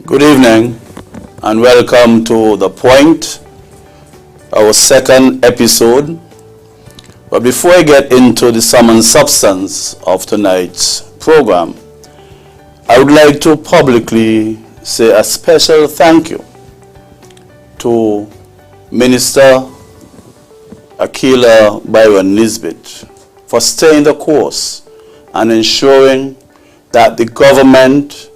Good evening and welcome to The Point, our second episode. But before I get into the sum and substance of tonight's program, I would like to publicly say a special thank you to Minister Akilah Byron-Nisbett for staying the course and ensuring that the government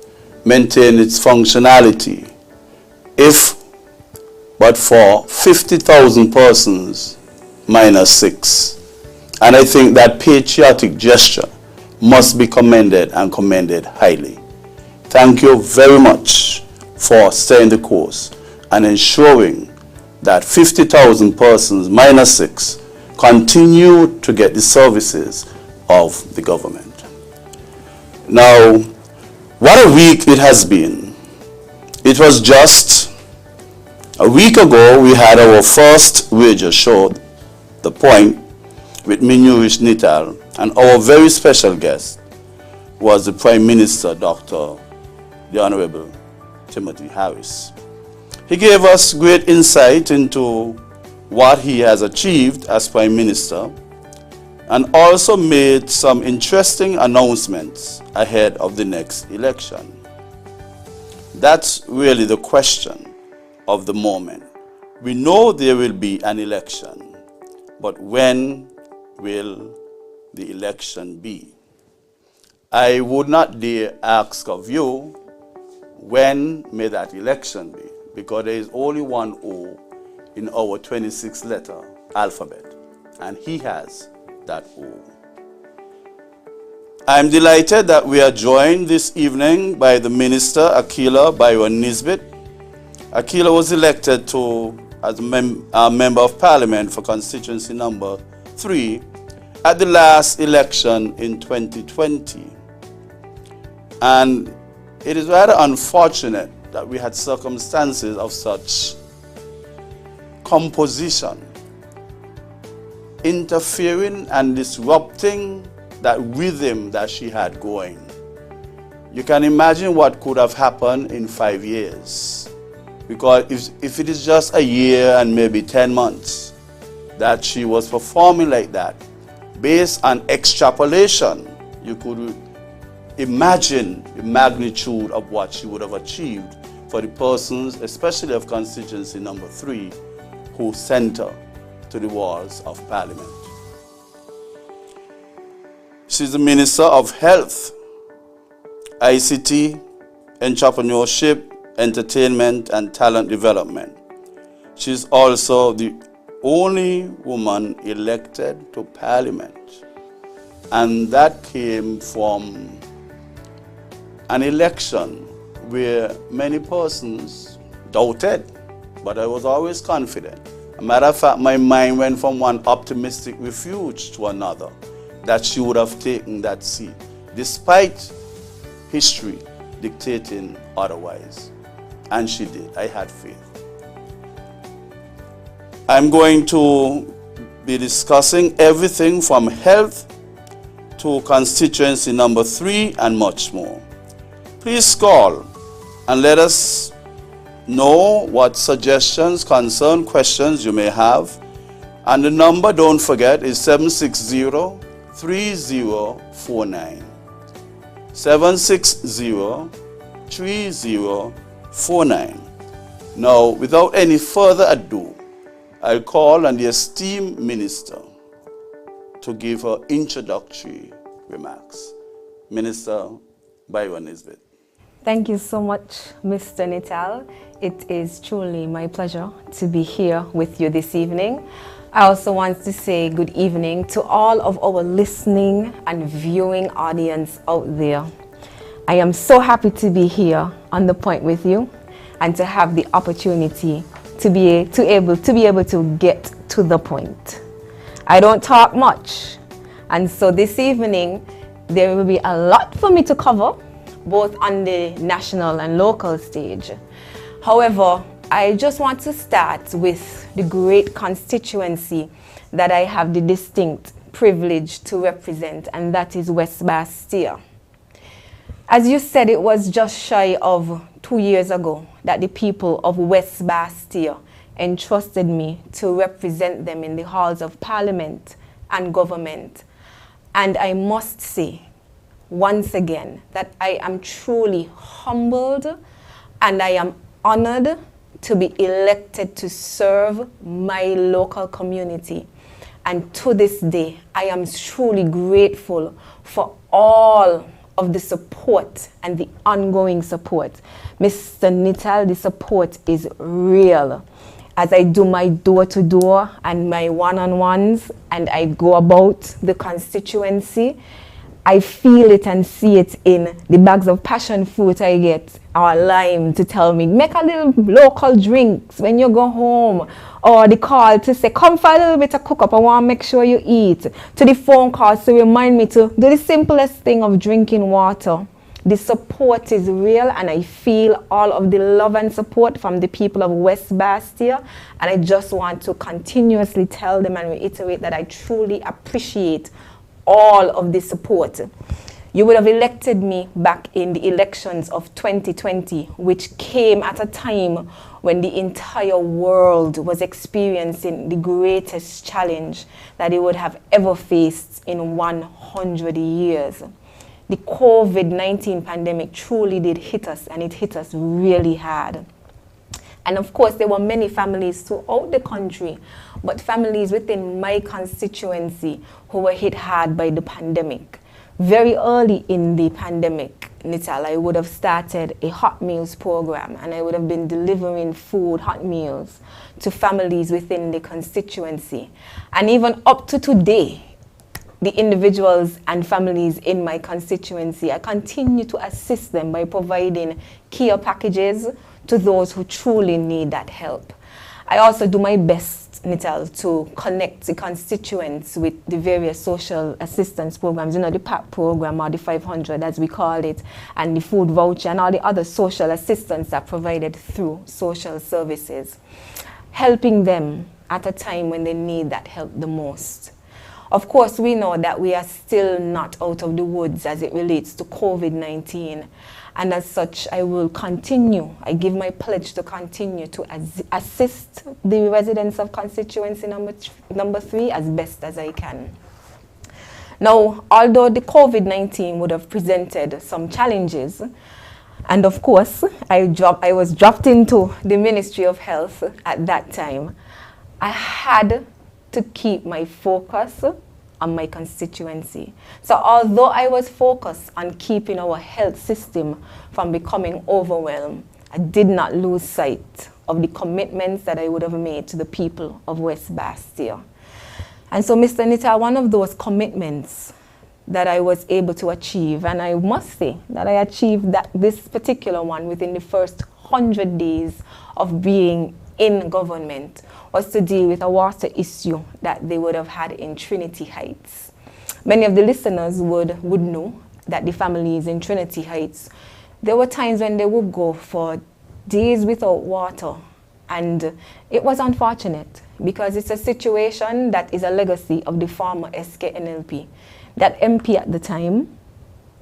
maintain its functionality, if but for 50,000 persons minus 6. And I think that patriotic gesture must be commended and commended highly. Thank you very much for staying the course and ensuring that 50,000 persons minus 6 continue to get the services of the government. Now, what a week it has been. It was just a week ago we had our first radio show, The Point, with me, Newrish Nital, and our very special guest was the Prime Minister, the Honorable Timothy Harris. He gave us great insight into what he has achieved as Prime Minister and also made some interesting announcements ahead of the next election. That's really the question of the moment. We know there will be an election, but when will the election be? I would not dare ask of you, when may that election be? Because there is only one O in our 26-letter alphabet, and he has that O. I'm delighted that we are joined this evening by the Minister, Akilah Byron-Nisbett. Akilah was elected as a Member of Parliament for Constituency number 3 at the last election in 2020. And it is rather unfortunate that we had circumstances of such composition interfering and disrupting that rhythm that she had going. You can imagine what could have happened in 5 years. Because if it is just a year and maybe 10 months that she was performing like that, based on extrapolation, you could imagine the magnitude of what she would have achieved for the persons, especially of Constituency number 3, who center to the walls of Parliament. She's the Minister of Health, ICT, Entrepreneurship, Entertainment, and Talent Development. She's also the only woman elected to Parliament. And that came from an election where many persons doubted, but I was always confident. As a matter of fact, my mind went from one optimistic refuge to another, that she would have taken that seat, despite history dictating otherwise. And she did. I had faith. I'm going to be discussing everything from health to Constituency number 3 and much more. Please call and let us know what suggestions, concerns, questions you may have. And the number, don't forget, is 760-3049. 760-3049. Now, without any further ado, I'll call on the esteemed Minister to give her introductory remarks. Minister Byron-Nisbett. Thank you so much, Mr. Nital. It is truly my pleasure to be here with you this evening. I also want to say good evening to all of our listening and viewing audience out there. I am so happy to be here on The Point with you and to have the opportunity to be able to get to the point. I don't talk much, and so this evening there will be a lot for me to cover, both on the national and local stage. However, I just want to start with the great constituency that I have the distinct privilege to represent, and that is West Bastia. As you said, it was just shy of 2 years ago that the people of West Bastia entrusted me to represent them in the halls of Parliament and government. And I must say, once again, that I am truly humbled and I am honored to be elected to serve my local community. And to this day, I am truly grateful for all of the support and the ongoing support. Mr. Nital, the support is real. As I do my door-to-door and my one-on-ones and I go about the constituency, I feel it and see it in the bags of passion fruit I get, or lime to tell me, make a little local drinks when you go home, or the call to say, come for a little bit of cook up, I want to make sure you eat, to the phone calls to remind me to do the simplest thing of drinking water. The support is real and I feel all of the love and support from the people of West Bastia, and I just want to continuously tell them and reiterate that I truly appreciate all of the support. You would have elected me back in the elections of 2020, which came at a time when the entire world was experiencing the greatest challenge that it would have ever faced in 100 years. The COVID-19 pandemic truly did hit us, and it hit us really hard. And of course, there were many families throughout the country, but families within my constituency who were hit hard by the pandemic. Very early in the pandemic, Nital, I would have started a hot meals program, and I would have been delivering food, hot meals, to families within the constituency. And even up to today, the individuals and families in my constituency, I continue to assist them by providing care packages to those who truly need that help. I also do my best, Nital, to connect the constituents with the various social assistance programs, you know, the PAP program or the 500 as we call it, and the food voucher and all the other social assistance that are provided through social services, helping them at a time when they need that help the most. Of course, we know that we are still not out of the woods as it relates to COVID-19. And as such, I will continue. I give my pledge to continue to assist the residents of constituency number 3 as best as I can. Now, although the COVID-19 would have presented some challenges, and of course, I was dropped into the Ministry of Health at that time, I had to keep my focus on my constituency. So although I was focused on keeping our health system from becoming overwhelmed, I did not lose sight of the commitments that I would have made to the people of West Bastia. And so, Mr. Nital, one of those commitments that I was able to achieve, and I must say that I achieved this particular one within the first 100 days of being in government, was to deal with a water issue that they would have had in Trinity Heights. Many of the listeners would know that the families in Trinity Heights, there were times when they would go for days without water, and it was unfortunate because it's a situation that is a legacy of the former SKNLP. That MP at the time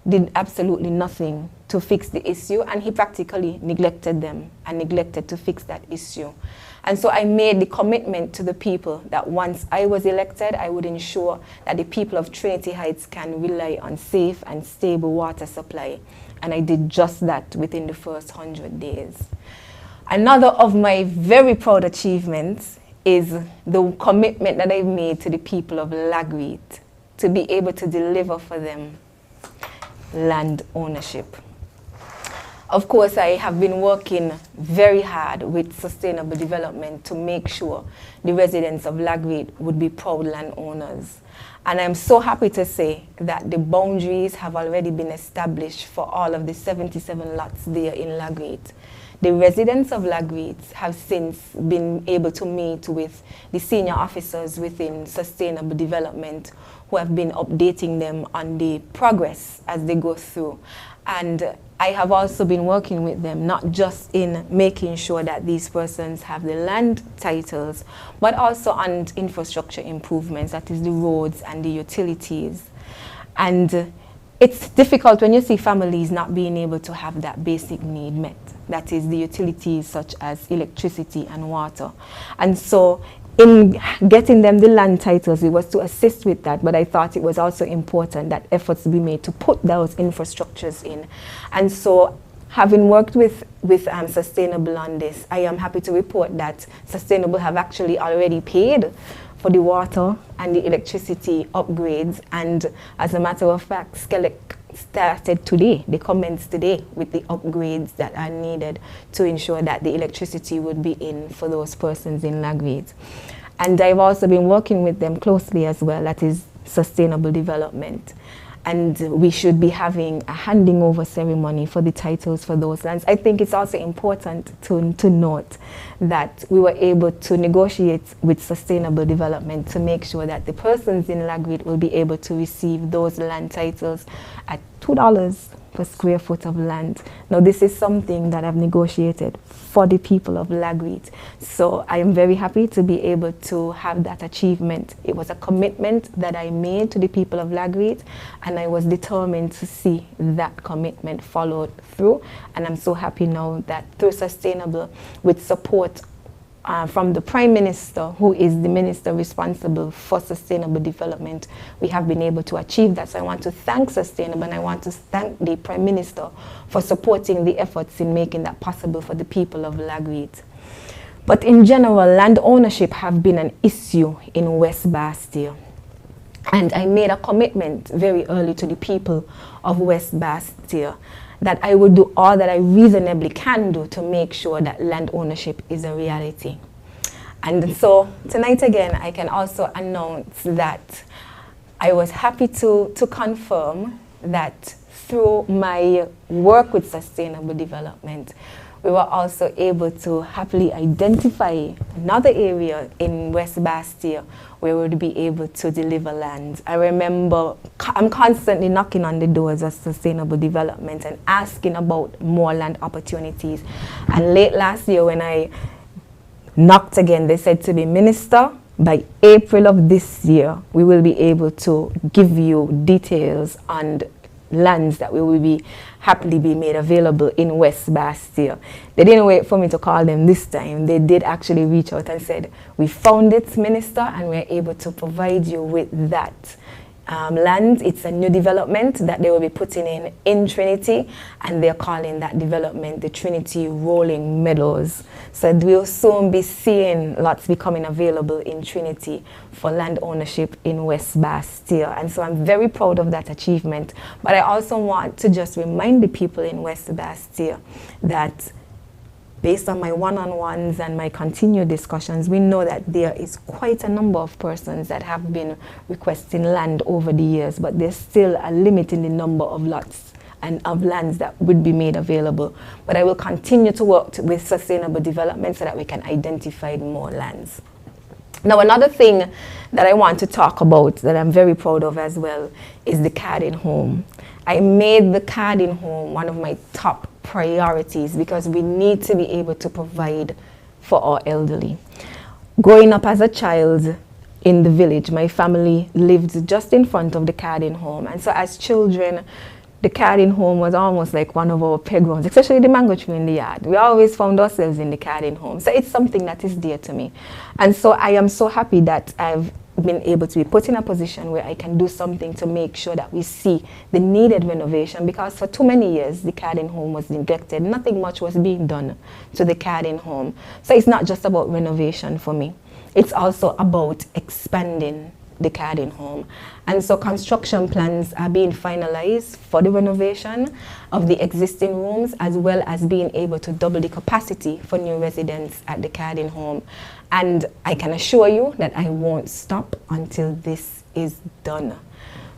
did absolutely nothing to fix the issue, and he practically neglected them and neglected to fix that issue. And so I made the commitment to the people that once I was elected, I would ensure that the people of Trinity Heights can rely on safe and stable water supply. And I did just that within the first 100 days. Another of my very proud achievements is the commitment that I've made to the people of Lagreet to be able to deliver for them land ownership. Of course, I have been working very hard with sustainable development to make sure the residents of Lagreet would be proud landowners. And I'm so happy to say that the boundaries have already been established for all of the 77 lots there in Lagreet. The residents of Lagreet have since been able to meet with the senior officers within sustainable development who have been updating them on the progress as they go through. And I have also been working with them, not just in making sure that these persons have the land titles, but also on infrastructure improvements, that is the roads and the utilities. And it's difficult when you see families not being able to have that basic need met. That is the utilities such as electricity and water. And so in getting them the land titles, it was to assist with that, but I thought it was also important that efforts be made to put those infrastructures in. And so having worked with Sustainable on this, I am happy to report that Sustainable have actually already paid for the water and the electricity upgrades, and as a matter of fact, Skellig started today, they commenced today with the upgrades that are needed to ensure that the electricity would be in for those persons in Lagreed. And I've also been working with them closely as well, that is sustainable development. And we should be having a handing over ceremony for the titles for those lands. I think it's also important to note that we were able to negotiate with sustainable development to make sure that the persons in Lagreed will be able to receive those land titles at $2 per square foot of land. Now this is something that I've negotiated for the people of Lagreed. So I am very happy to be able to have that achievement. It was a commitment that I made to the people of Lagreed, and I was determined to see that commitment followed through. And I'm so happy now that through Sustainable, with support from the Prime Minister, who is the minister responsible for sustainable development, we have been able to achieve that. So I want to thank Sustainable, and I want to thank the Prime Minister for supporting the efforts in making that possible for the people of Lagreed. But in general, land ownership have been an issue in West Bastille. And I made a commitment very early to the people of West Bastille that I would do all that I reasonably can do to make sure that land ownership is a reality. And so tonight again, I can also announce that I was happy to confirm that through my work with sustainable development, we were also able to happily identify another area in West Bastille where we would be able to deliver land. I remember I'm constantly knocking on the doors of sustainable development and asking about more land opportunities. And late last year when I knocked again, they said to me, Minister, by April of this year, we will be able to give you details on lands that will be happily be made available in West Bastille. They didn't wait for me to call them this time. They did actually reach out and said, we found it, Minister, and we're able to provide you with that land. It's a new development that they will be putting in Trinity, and they're calling that development the Trinity Rolling Meadows. So we'll soon be seeing lots becoming available in Trinity for land ownership in West Bastille. And so I'm very proud of that achievement. But I also want to just remind the people in West Bastille that based on my one-on-ones and my continued discussions, we know that there is quite a number of persons that have been requesting land over the years, but there's still a limit in the number of lots and of lands that would be made available. But I will continue to work with sustainable development so that we can identify more lands. Now, another thing that I want to talk about that I'm very proud of as well is the Carding Home. I made the Carding Home one of my top priorities because we need to be able to provide for our elderly. Growing up as a child in the village, my family lived just in front of the Carding Home, and so as children, the Carding Home was almost like one of our playgrounds, especially the mango tree in the yard. We always found ourselves in the Carding Home, so it's something that is dear to me. And so I am so happy that I've been able to be put in a position where I can do something to make sure that we see the needed renovation, because for too many years the Carding Home was neglected. Nothing much was being done to the Carding Home. So it's not just about renovation for me. It's also about expanding the Carding Home. And so construction plans are being finalized for the renovation of the existing rooms, as well as being able to double the capacity for new residents at the Carding Home. And I can assure you that I won't stop until this is done.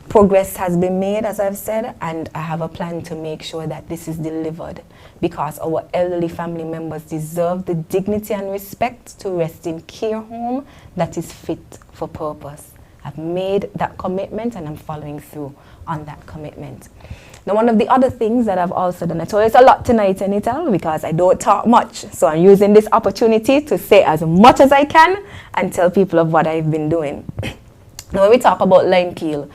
Progress has been made, as I've said, and I have a plan to make sure that this is delivered, because our elderly family members deserve the dignity and respect to rest in care home that is fit for purpose. I've made that commitment and I'm following through on that commitment. Now, one of the other things that I've also done, I told you it's a lot tonight, Nital, because I don't talk much. So I'm using this opportunity to say as much as I can and tell people of what I've been doing. Now, when we talk about line keel,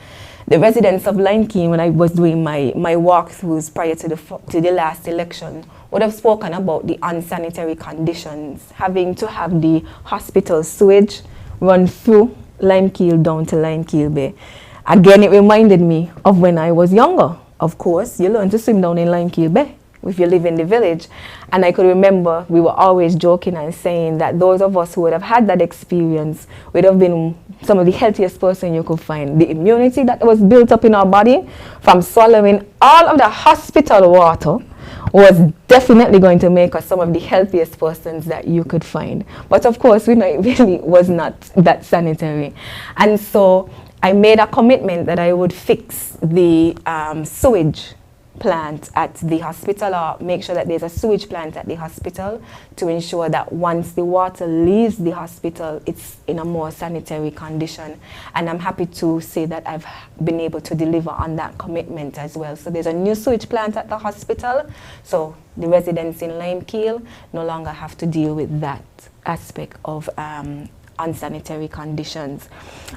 the residents of Limekeen, when I was doing my walkthroughs prior to the last election, would have spoken about the unsanitary conditions, having to have the hospital sewage run through Limekeen down to Limekeen Bay. Again, it reminded me of when I was younger. Of course, you learn to swim down in Limekeen Bay if you live in the village. And I could remember we were always joking and saying that those of us who would have had that experience would have been some of the healthiest person you could find. The immunity that was built up in our body from swallowing all of the hospital water was definitely going to make us some of the healthiest persons that you could find. But of course, we know it really was not that sanitary. And so I made a commitment that I would fix the sewage plant at the hospital, or make sure that there's a sewage plant at the hospital to ensure that once the water leaves the hospital, it's in a more sanitary condition. And I'm happy to say that I've been able to deliver on that commitment as well. So there's a new sewage plant at the hospital, so the residents in Limekeen no longer have to deal with that aspect of unsanitary conditions.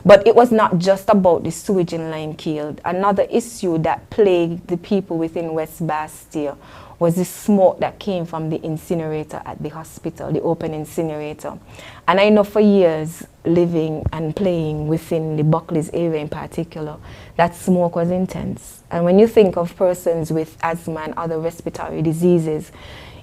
But it was not just about the sewage in Limekeen. Another issue that plagued the people within West Bastia was the smoke that came from the incinerator at the hospital, the open incinerator. And I know for years, living and playing within the Buckley's area in particular, that smoke was intense. And when you think of persons with asthma and other respiratory diseases,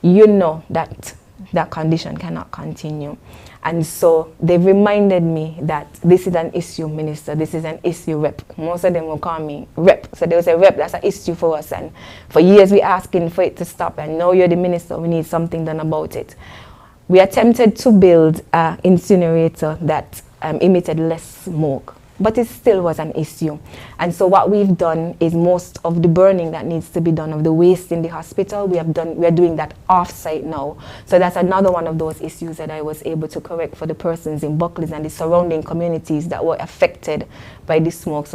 you know that that condition cannot continue. And so they reminded me that this is an issue, Minister, this is an issue, Rep. Most of them will call me Rep. So they will say, Rep, that's an issue for us. And for years we're asking for it to stop. And now you're the Minister, we need something done about it. We attempted to build an incinerator that emitted less smoke, but it still was an issue. And so what we've done is most of the burning that needs to be done of the waste in the hospital, we are doing that off-site now. So that's another one of those issues that I was able to correct for the persons in Buckley's and the surrounding communities that were affected by the smoke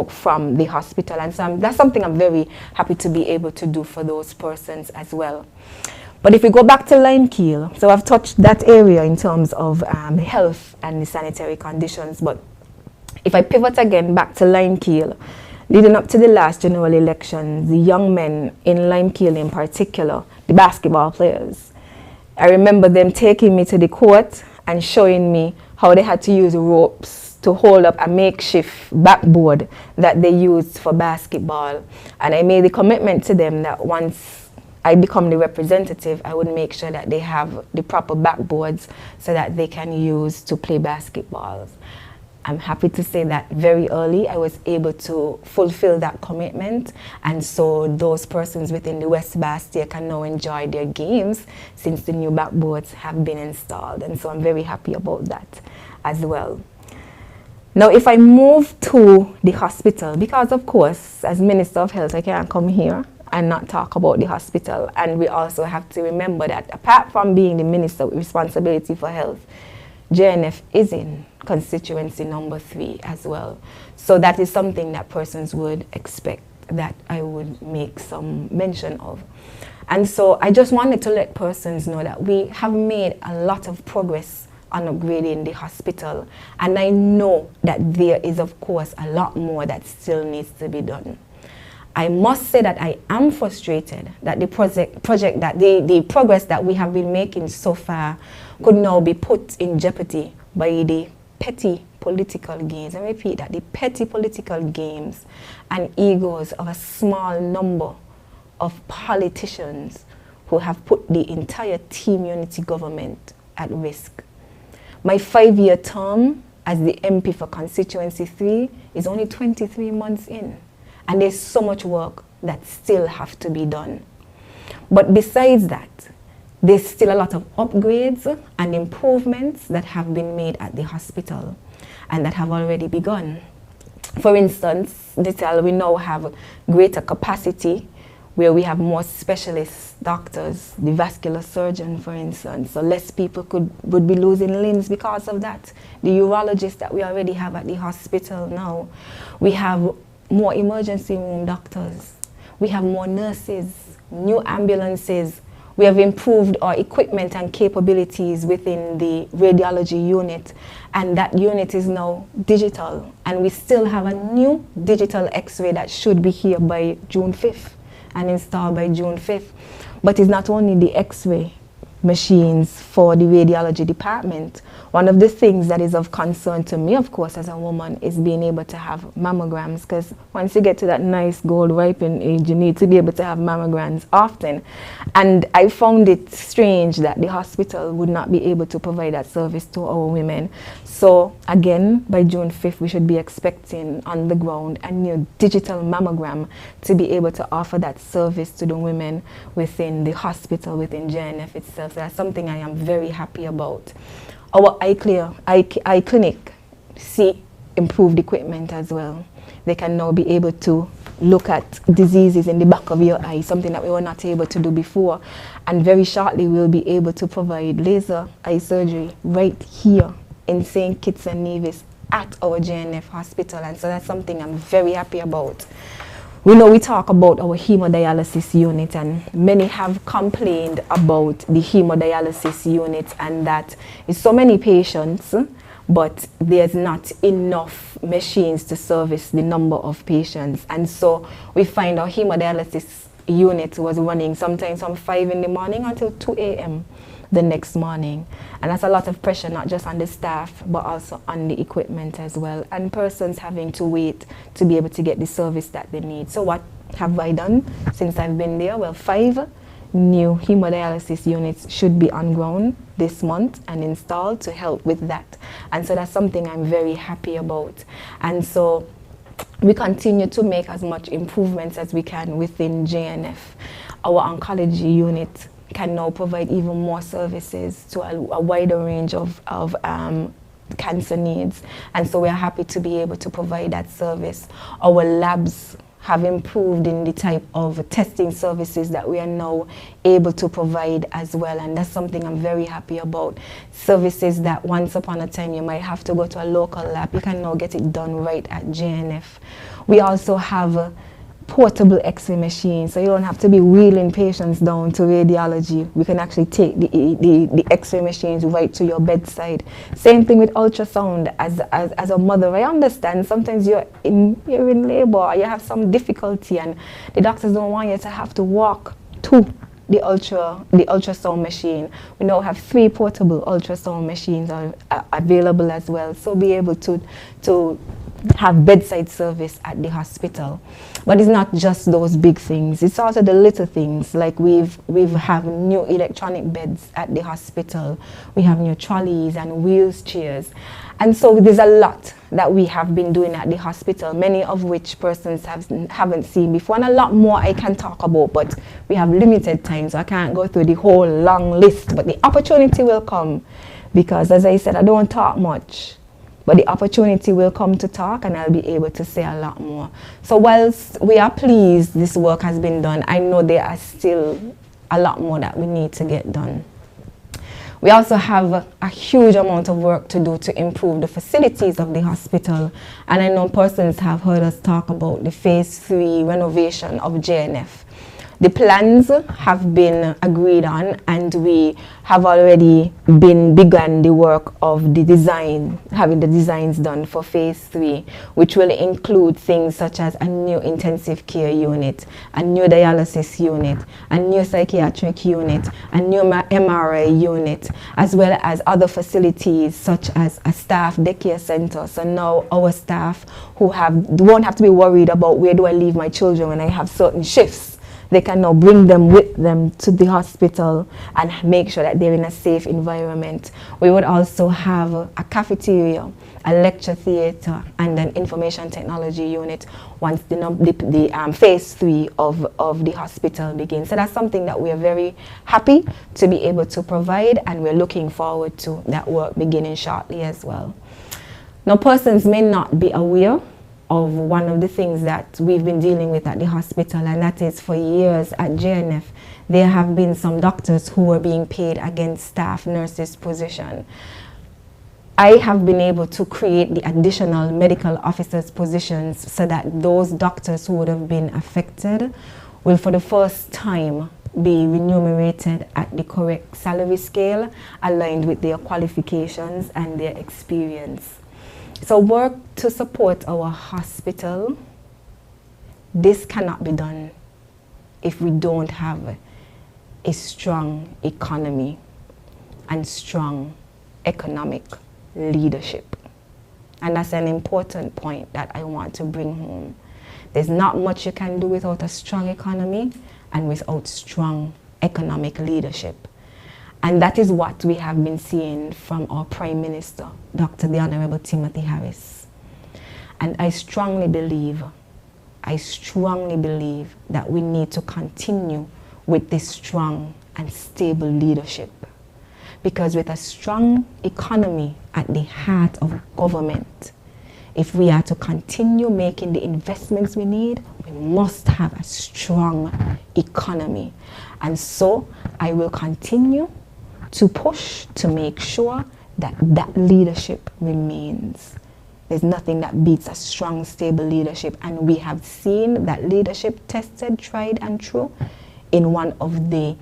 from the hospital. And so that's something I'm very happy to be able to do for those persons as well. But if we go back to Limekeen, so I've touched that area in terms of health and the sanitary conditions, but if I pivot again back to Limekeen, leading up to the last general election, the young men in Limekeen in particular, the basketball players, I remember them taking me to the court and showing me how they had to use ropes to hold up a makeshift backboard that they used for basketball. And I made the commitment to them that once I become the representative, I would make sure that they have the proper backboards so that they can use to play basketballs. I'm happy to say that very early I was able to fulfill that commitment, and so those persons within the West Bastia can now enjoy their games since the new backboards have been installed, and so I'm very happy about that as well. Now if I move to the hospital, because of course as Minister of Health I can't come here and not talk about the hospital, and we also have to remember that apart from being the Minister with responsibility for health, JNF is in constituency number 3 as well. So that is something that persons would expect that I would make some mention of. And so I just wanted to let persons know that we have made a lot of progress on upgrading the hospital. And I know that there is, of course, a lot more that still needs to be done. I must say that I am frustrated that the the progress that we have been making so far could now be put in jeopardy by the petty political gains. I repeat that, the petty political gains and egos of a small number of politicians who have put the entire Team Unity government at risk. My 5-year term as the MP for Constituency 3 is only 23 months in, and there's so much work that still have to be done. But besides that, there's still a lot of upgrades and improvements that have been made at the hospital and that have already begun. For instance, we now have greater capacity where we have more specialist doctors, the vascular surgeon, for instance, so less people would be losing limbs because of that. The urologist that we already have at the hospital now. We have more emergency room doctors. We have more nurses, new ambulances. We have improved our equipment and capabilities within the radiology unit, and that unit is now digital. And we still have a new digital X-ray that should be here by June 5th and installed by June 5th. But it's not only the X-ray machines for the radiology department. One of the things that is of concern to me, of course, as a woman, is being able to have mammograms, because once you get to that nice gold ripening age, you need to be able to have mammograms often. And I found it strange that the hospital would not be able to provide that service to our women. So again, by June 5th, we should be expecting on the ground a new digital mammogram to be able to offer that service to the women within the hospital, within JNF itself. So that's something I am very happy about. Our eye clinic see improved equipment as well. They can now be able to look at diseases in the back of your eye, something that we were not able to do before. And very shortly, we'll be able to provide laser eye surgery right here in St. Kitts and Nevis at our JNF hospital. And so that's something I'm very happy about. We know we talk about our hemodialysis unit, and many have complained about the hemodialysis unit and that it's so many patients, but there's not enough machines to service the number of patients. And so we find our hemodialysis unit was running sometimes from 5 in the morning until 2 a.m. the next morning. And that's a lot of pressure, not just on the staff, but also on the equipment as well. And persons having to wait to be able to get the service that they need. So what have I done since I've been there? Well, 5 new hemodialysis units should be on ground this month and installed to help with that. And so that's something I'm very happy about. And so we continue to make as much improvements as we can within JNF. Our oncology unit can now provide even more services to a wider range of cancer needs. And so we're happy to be able to provide that service. Our labs have improved in the type of testing services that we are now able to provide as well. And that's something I'm very happy about. Services that once upon a time you might have to go to a local lab, you can now get it done right at JNF. We also have portable X-ray machines, so you don't have to be wheeling patients down to radiology. We can actually take the X-ray machines right to your bedside. Same thing with ultrasound. As a mother, I understand sometimes you're in labor, you have some difficulty, and the doctors don't want you to have to walk to the ultrasound machine. We now have 3 portable ultrasound machines available as well, so be able to have bedside service at the hospital. But it's not just those big things, it's also the little things, like we have new electronic beds at the hospital, we have new trolleys and wheelchairs. And so there's a lot that we have been doing at the hospital, many of which persons haven't seen before, and a lot more I can talk about, but we have limited time, so I can't go through the whole long list. But the opportunity will come, because as I said, I don't talk much. But the opportunity will come to talk, and I'll be able to say a lot more. So whilst we are pleased this work has been done, I know there are still a lot more that we need to get done. We also have a huge amount of work to do to improve the facilities of the hospital. And I know persons have heard us talk about the Phase 3 renovation of JNF. The plans have been agreed on, and we have already begun the work of the design, having the designs done for Phase 3, which will include things such as a new intensive care unit, a new dialysis unit, a new psychiatric unit, a new MRI unit, as well as other facilities such as a staff daycare center. So now our staff won't have to be worried about where do I leave my children when I have certain shifts. They can now bring them with them to the hospital and make sure that they're in a safe environment. We would also have a cafeteria, a lecture theater, and an information technology unit once the Phase 3 of the hospital begins. So that's something that we are very happy to be able to provide, and we're looking forward to that work beginning shortly as well. Now, persons may not be aware of one of the things that we've been dealing with at the hospital, and that is for years at JNF, there have been some doctors who were being paid against staff nurses' position. I have been able to create the additional medical officers' positions so that those doctors who would have been affected will for the first time be remunerated at the correct salary scale aligned with their qualifications and their experience. So work to support our hospital. This cannot be done if we don't have a strong economy and strong economic leadership. And that's an important point that I want to bring home. There's not much you can do without a strong economy and without strong economic leadership. And that is what we have been seeing from our Prime Minister, Dr. the Honorable Timothy Harris. And I strongly believe that we need to continue with this strong and stable leadership. Because with a strong economy at the heart of government, if we are to continue making the investments we need, we must have a strong economy. And so I will continue to push to make sure that that leadership remains. There's nothing that beats a strong, stable leadership. And we have seen that leadership tested, tried and true in one of the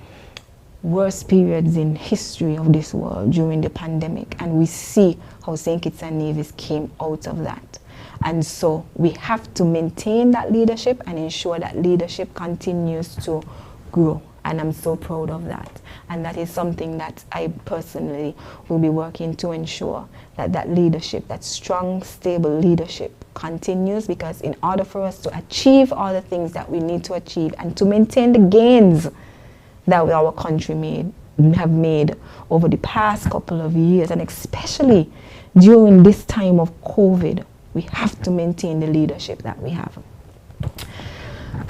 worst periods in history of this world during the pandemic, and we see how St. Kitts and Nevis came out of that. And so we have to maintain that leadership and ensure that leadership continues to grow, and I'm so proud of that. And that is something that I personally will be working to ensure that that leadership, that strong, stable leadership continues, because in order for us to achieve all the things that we need to achieve and to maintain the gains that our country have made over the past couple of years, and especially during this time of COVID, we have to maintain the leadership that we have.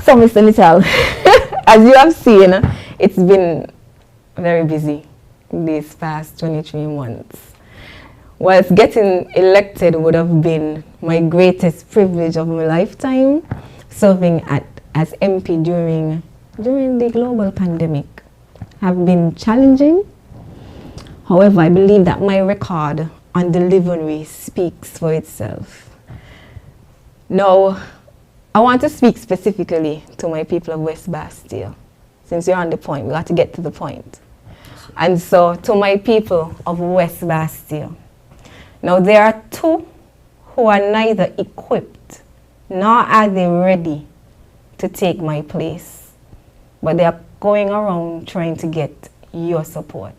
So, Mr. Nital, as you have seen, it's been very busy these past 23 months. Whilst getting elected would have been my greatest privilege of my lifetime, serving as MP during the global pandemic have been challenging. However, I believe that my record on delivery speaks for itself. Now, I want to speak specifically to my people of West Bastille. Since you're on the point, we got to get to the point. And so, to my people of West Bastille, now there are two who are neither equipped nor are they ready to take my place. But they are going around trying to get your support.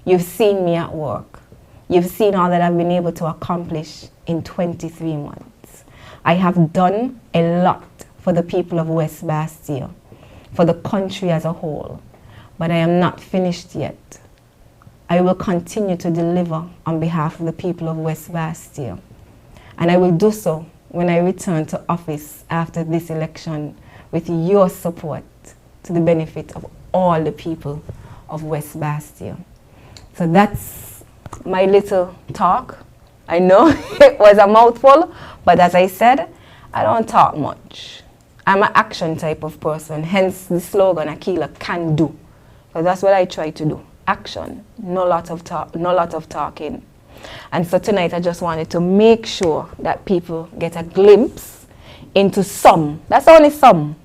You've seen me at work. You've seen all that I've been able to accomplish in 23 months. I have done a lot for the people of West Bastille, for the country as a whole, but I am not finished yet. I will continue to deliver on behalf of the people of West Bastille, and I will do so when I return to office after this election with your support, to the benefit of all the people of West Bastille. So that's my little talk. I know it was a mouthful, but as I said, I don't talk much. I'm an action type of person, hence the slogan, Akilah can do. Because that's what I try to do, action, no lot of talking. And so tonight I just wanted to make sure that people get a glimpse into that's only some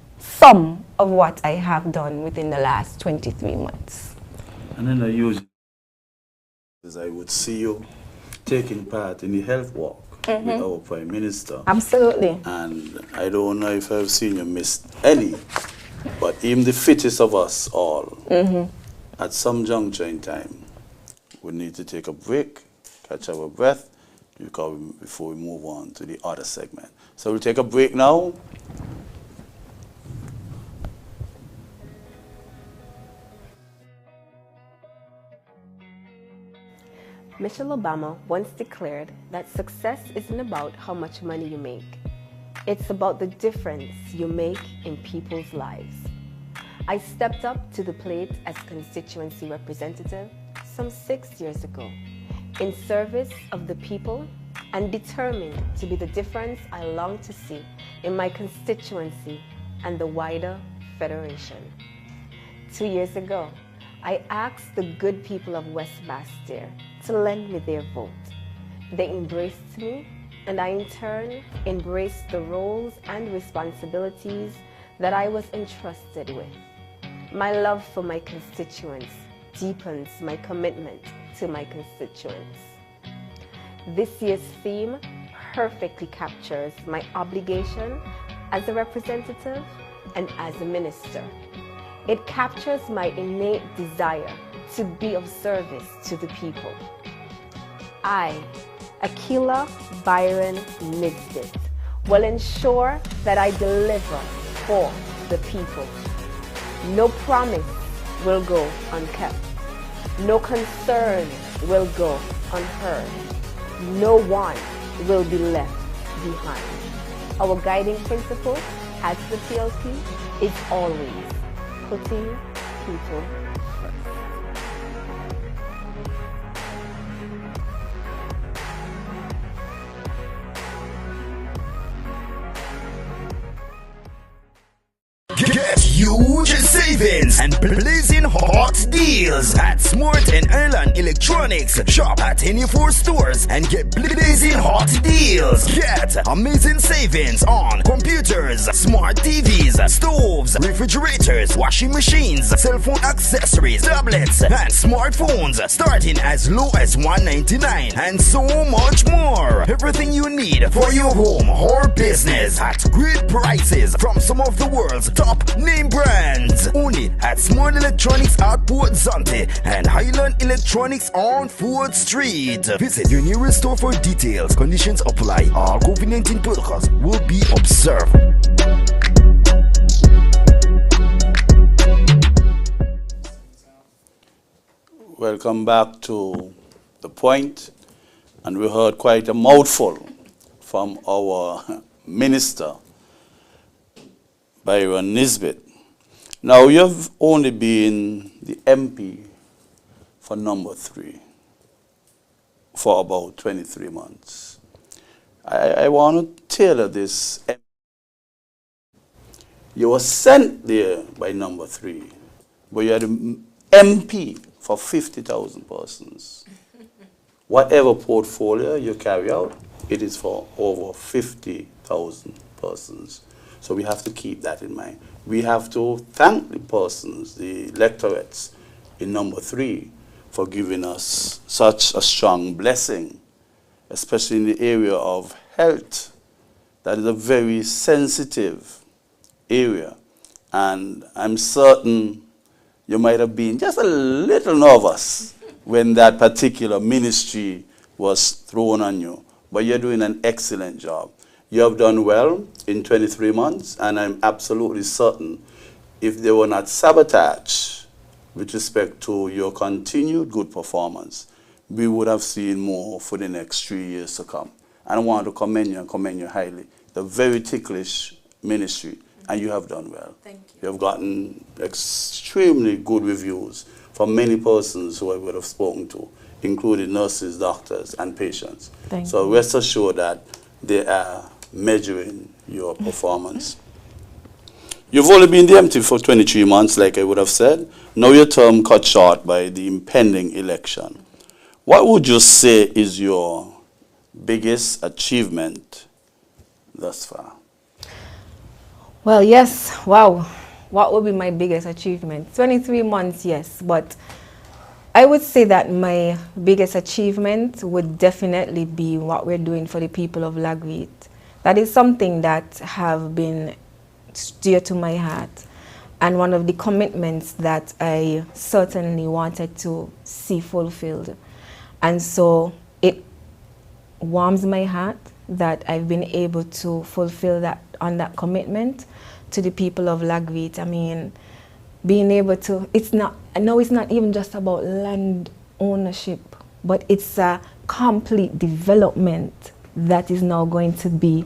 of what I have done within the last 23 months. And then I would see you taking part in the health walk with our Prime Minister. Absolutely. And I don't know if I've seen you miss any, but even the fittest of us all, at some juncture in time, we need to take a break, catch our breath, before we move on to the other segment. So we'll take a break now. Michelle Obama once declared that success isn't about how much money you make. It's about the difference you make in people's lives. I stepped up to the plate as constituency representative some 6 years ago in service of the people and determined to be the difference I long to see in my constituency and the wider federation. 2 years ago, I asked the good people of West Bastille to lend me their vote. They embraced me, and I in turn embraced the roles and responsibilities that I was entrusted with. My love for my constituents deepens my commitment to my constituents. This year's theme perfectly captures my obligation as a representative and as a minister. It captures my innate desire to be of service to the people. I, Akilah Byron-Nisbett, will ensure that I deliver for the people. No promise will go unkept. No concern will go unheard. No one will be left behind. Our guiding principle as the PLP is always putting people first. Get huge savings and blazing hot deals at Smart and Ireland Electronics. Shop at any 4 stores and get blazing hot deals. Get amazing savings on computers, smart TVs, stoves, refrigerators, washing machines, cell phone accessories, tablets, and smartphones starting as low as $199 and so much more. Everything you need for your home or business at great prices from some of the world's top name brands. Only at Smart Electronics at Port Zante and Highland Electronics on Ford Street. Visit your nearest store for details. Conditions apply. All COVID-19 protocols will be observed. Welcome back to The Point. And we heard quite a mouthful from our minister, Byron-Nisbett. Now, you've only been the MP for number 3 for about 23 months. I want to tailor this. You were sent there by number 3, but you had an MP for 50,000 persons. Whatever portfolio you carry out, it is for over 50,000 persons. So we have to keep that in mind. We have to thank the persons, the electorates in number 3 for giving us such a strong blessing, especially in the area of health. That is a very sensitive area. And I'm certain you might have been just a little nervous when that particular ministry was thrown on you. But you're doing an excellent job. You have done well in 23 months, and I'm absolutely certain if they were not sabotaged with respect to your continued good performance, we would have seen more for the next 3 years to come. And I want to commend you and commend you highly. The very ticklish ministry, and you have done well. Thank you. You have gotten extremely good reviews from many persons who I would have spoken to, including nurses, doctors, and patients. So rest assured that they are measuring your performance. You've only been the MP for 23 months, like I would have said. Now your term cut short by the impending election. What would you say is your biggest achievement thus far? Well, yes. Wow. What would be my biggest achievement? 23 months, yes. But I would say that my biggest achievement would definitely be what we're doing for the people of Lagreed. That is something that have been dear to my heart, and one of the commitments that I certainly wanted to see fulfilled. And so it warms my heart that I've been able to fulfill that on that commitment to the people of Lagreed. I mean, being able to, I know it's not even just about land ownership, but it's a complete development that is now going to be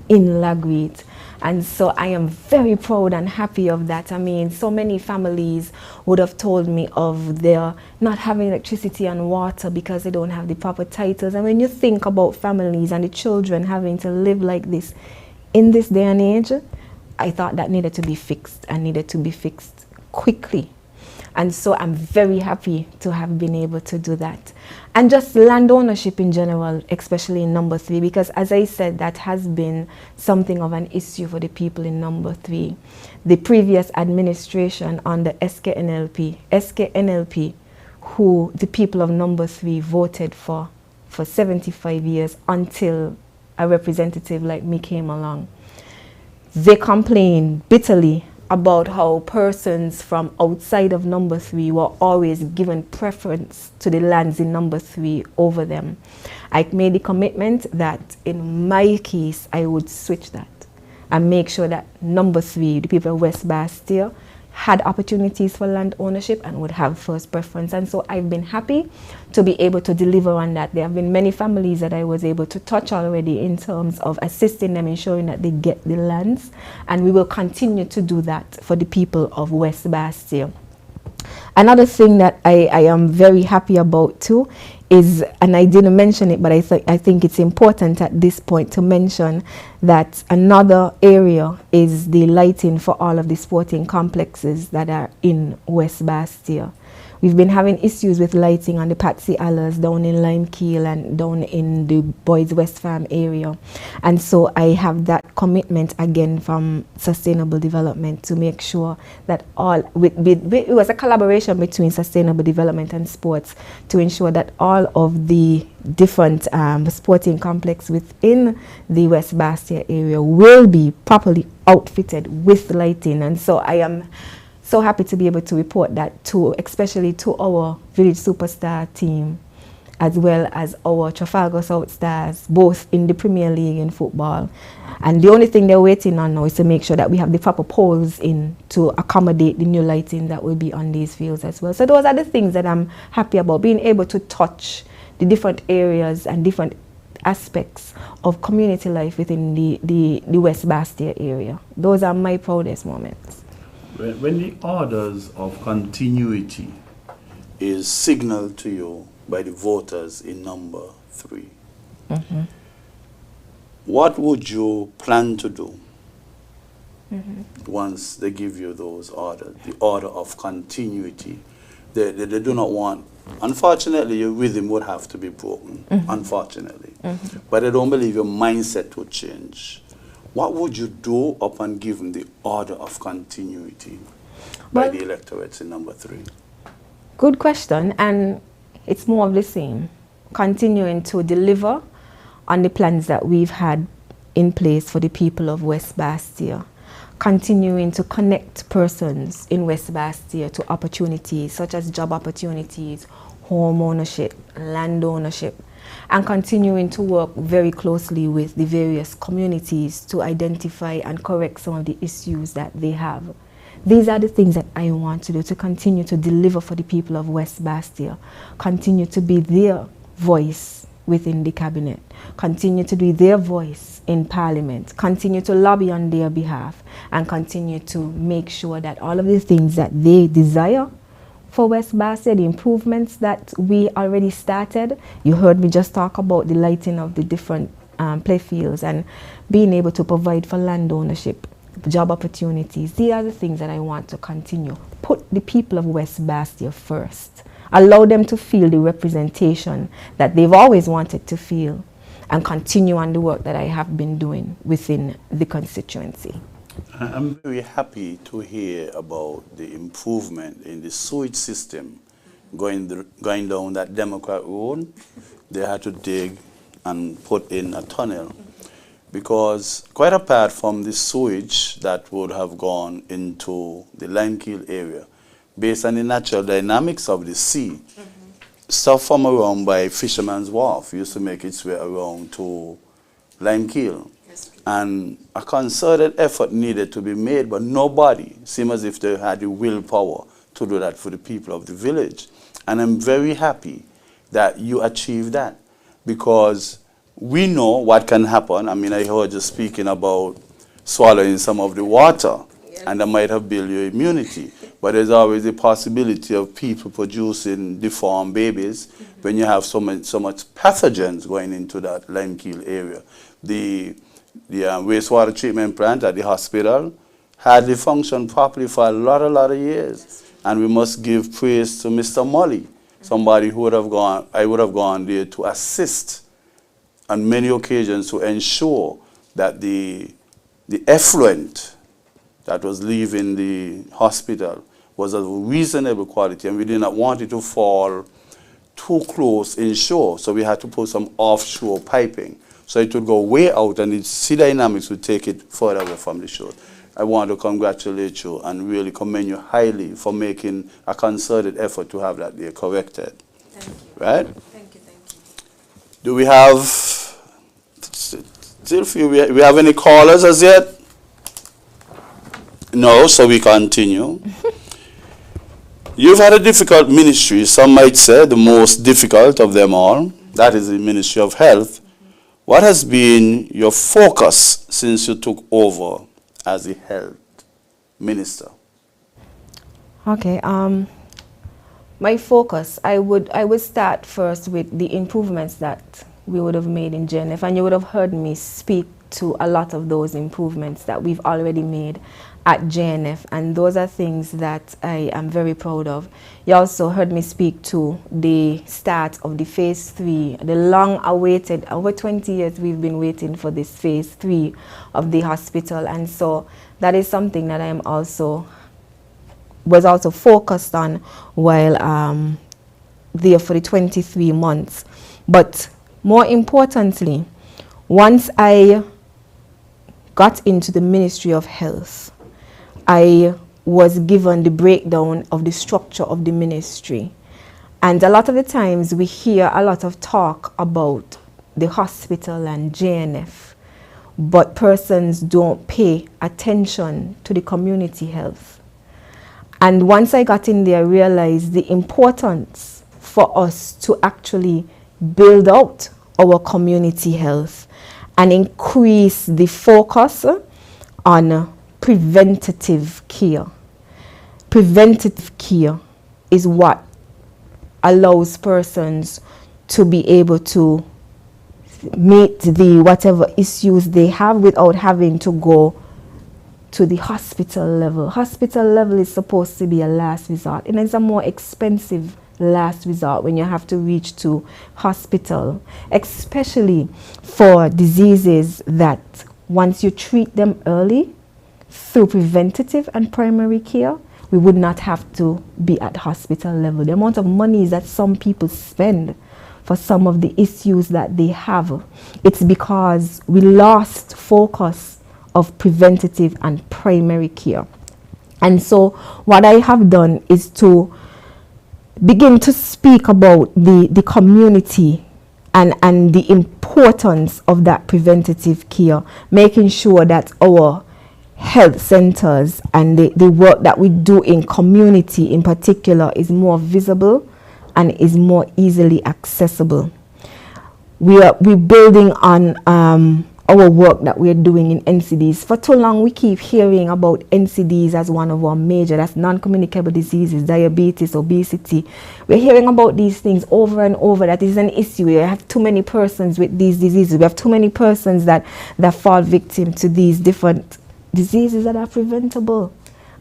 in Lagreed. And so I am very proud and happy of that. I mean, so many families would have told me of their not having electricity and water because they don't have the proper titles. And when you think about families and the children having to live like this in this day and age, I thought that needed to be fixed and needed to be fixed quickly. And so I'm very happy to have been able to do that. And just land ownership in general, especially in number 3, because as I said, that has been something of an issue for the people in number 3. The previous administration under SKNLP, who the people of number 3 voted for 75 years until a representative like me came along. They complained bitterly about how persons from outside of number 3 were always given preference to the lands in number 3 over them. I made the commitment that in my case, I would switch that and make sure that number 3, the people of West Bastia, had opportunities for land ownership and would have first preference. And so I've been happy to be able to deliver on that. There have been many families that I was able to touch already in terms of assisting them, ensuring that they get the lands. And we will continue to do that for the people of West Bastia. Another thing that I am very happy about too is, and I didn't mention it, but I think it's important at this point to mention that another area is the lighting for all of the sporting complexes that are in West Bastia. We've been having issues with lighting on the Patsy Allers down in Limekeel and down in the Boys West Farm area. And so I have that commitment again from Sustainable Development to make sure that it was a collaboration between Sustainable Development and Sports to ensure that all of the different sporting complex within the West Bastia area will be properly outfitted with lighting. And so I am so happy to be able to report that especially to our Village Superstar team, as well as our Trafalgar South Stars, both in the Premier League in football. And the only thing they're waiting on now is to make sure that we have the proper poles in to accommodate the new lighting that will be on these fields as well. So those are the things that I'm happy about, being able to touch the different areas and different aspects of community life within the West Bastia area. Those are my proudest moments. When the orders of continuity is signaled to you by the voters in number 3, what would you plan to do once they give you those orders, the order of continuity? They do not want, unfortunately, your rhythm would have to be broken, unfortunately. But I don't believe your mindset would change. What would you do upon giving the order of continuity by the electorates in number 3? Good question, and it's more of the same. Continuing to deliver on the plans that we've had in place for the people of West Bastia. Continuing to connect persons in West Bastia to opportunities such as job opportunities, home ownership, land ownership, and continuing to work very closely with the various communities to identify and correct some of the issues that they have. These are the things that I want to do, to continue to deliver for the people of West Bastia, continue to be their voice within the cabinet, continue to be their voice in Parliament, continue to lobby on their behalf, and continue to make sure that all of the things that they desire for West Bastia, the improvements that we already started. You heard me just talk about the lighting of the different play fields and being able to provide for land ownership, job opportunities. These are the things that I want to continue. Put the people of West Bastia first. Allow them to feel the representation that they've always wanted to feel, and continue on the work that I have been doing within the constituency. I'm very happy to hear about the improvement in the sewage system going down that Democrat road. They had to dig and put in a tunnel, because quite apart from the sewage that would have gone into the Limekeel area, based on the natural dynamics of the sea, stuff from around by Fisherman's Wharf used to make its way around to Limekeel. And a concerted effort needed to be made, but nobody seemed as if they had the willpower to do that for the people of the village. And I'm very happy that you achieved that, because we know what can happen. I mean, I heard you speaking about swallowing some of the water, and that might have built your immunity. But there's always the possibility of people producing deformed babies when you have so much pathogens going into that Limekeel area. The wastewater treatment plant at the hospital hardly functioned properly for a lot of years. And we must give praise to Mr. Molly, somebody who I would have gone there to assist on many occasions to ensure that the effluent that was leaving the hospital was of reasonable quality, and we did not want it to fall too close inshore, so we had to put some offshore piping so it would go way out and the sea dynamics would take it further away from the shore. I want to congratulate you and really commend you highly for making a concerted effort to have that there corrected. Thank you. Right? Thank you. Do we have still few? We have any callers as yet? No, so we continue. You've had a difficult ministry, some might say the most difficult of them all. That is the Ministry of Health. What has been your focus since you took over as the health minister? Okay, my focus, I would start first with the improvements that we would have made in JNF, and you would have heard me speak to a lot of those improvements that we've already made at JNF, and those are things that I am very proud of. You also heard me speak to the start of the phase 3, the long-awaited, over 20 years we've been waiting for this phase 3 of the hospital, and so that is something that I am was also focused on while there for the 23 months. But more importantly, once I got into the Ministry of Health, I was given the breakdown of the structure of the ministry. And a lot of the times we hear a lot of talk about the hospital and JNF, but persons don't pay attention to the community health. And once I got in there, I realized the importance for us to actually build out our community health and increase the focus on preventative care. Preventative care is what allows persons to be able to meet the whatever issues they have without having to go to the hospital level. Hospital level is supposed to be a last resort, and it's a more expensive last resort when you have to reach to hospital, especially for diseases that once you treat them early through preventative and primary care, we would not have to be at hospital level. The amount of money that some people spend for some of the issues that they have, it's because we lost focus of preventative and primary care. And so what I have done is to begin to speak about the community and the importance of that preventative care, making sure that our health centers and the work that we do in community in particular is more visible and is more easily accessible. We're building on our work that we're doing in NCDs. For too long we keep hearing about NCDs as one of our major, that's non-communicable diseases, diabetes, obesity. We're hearing about these things over and over. That is an issue. We have too many persons with these diseases. We have too many persons that fall victim to these different diseases that are preventable.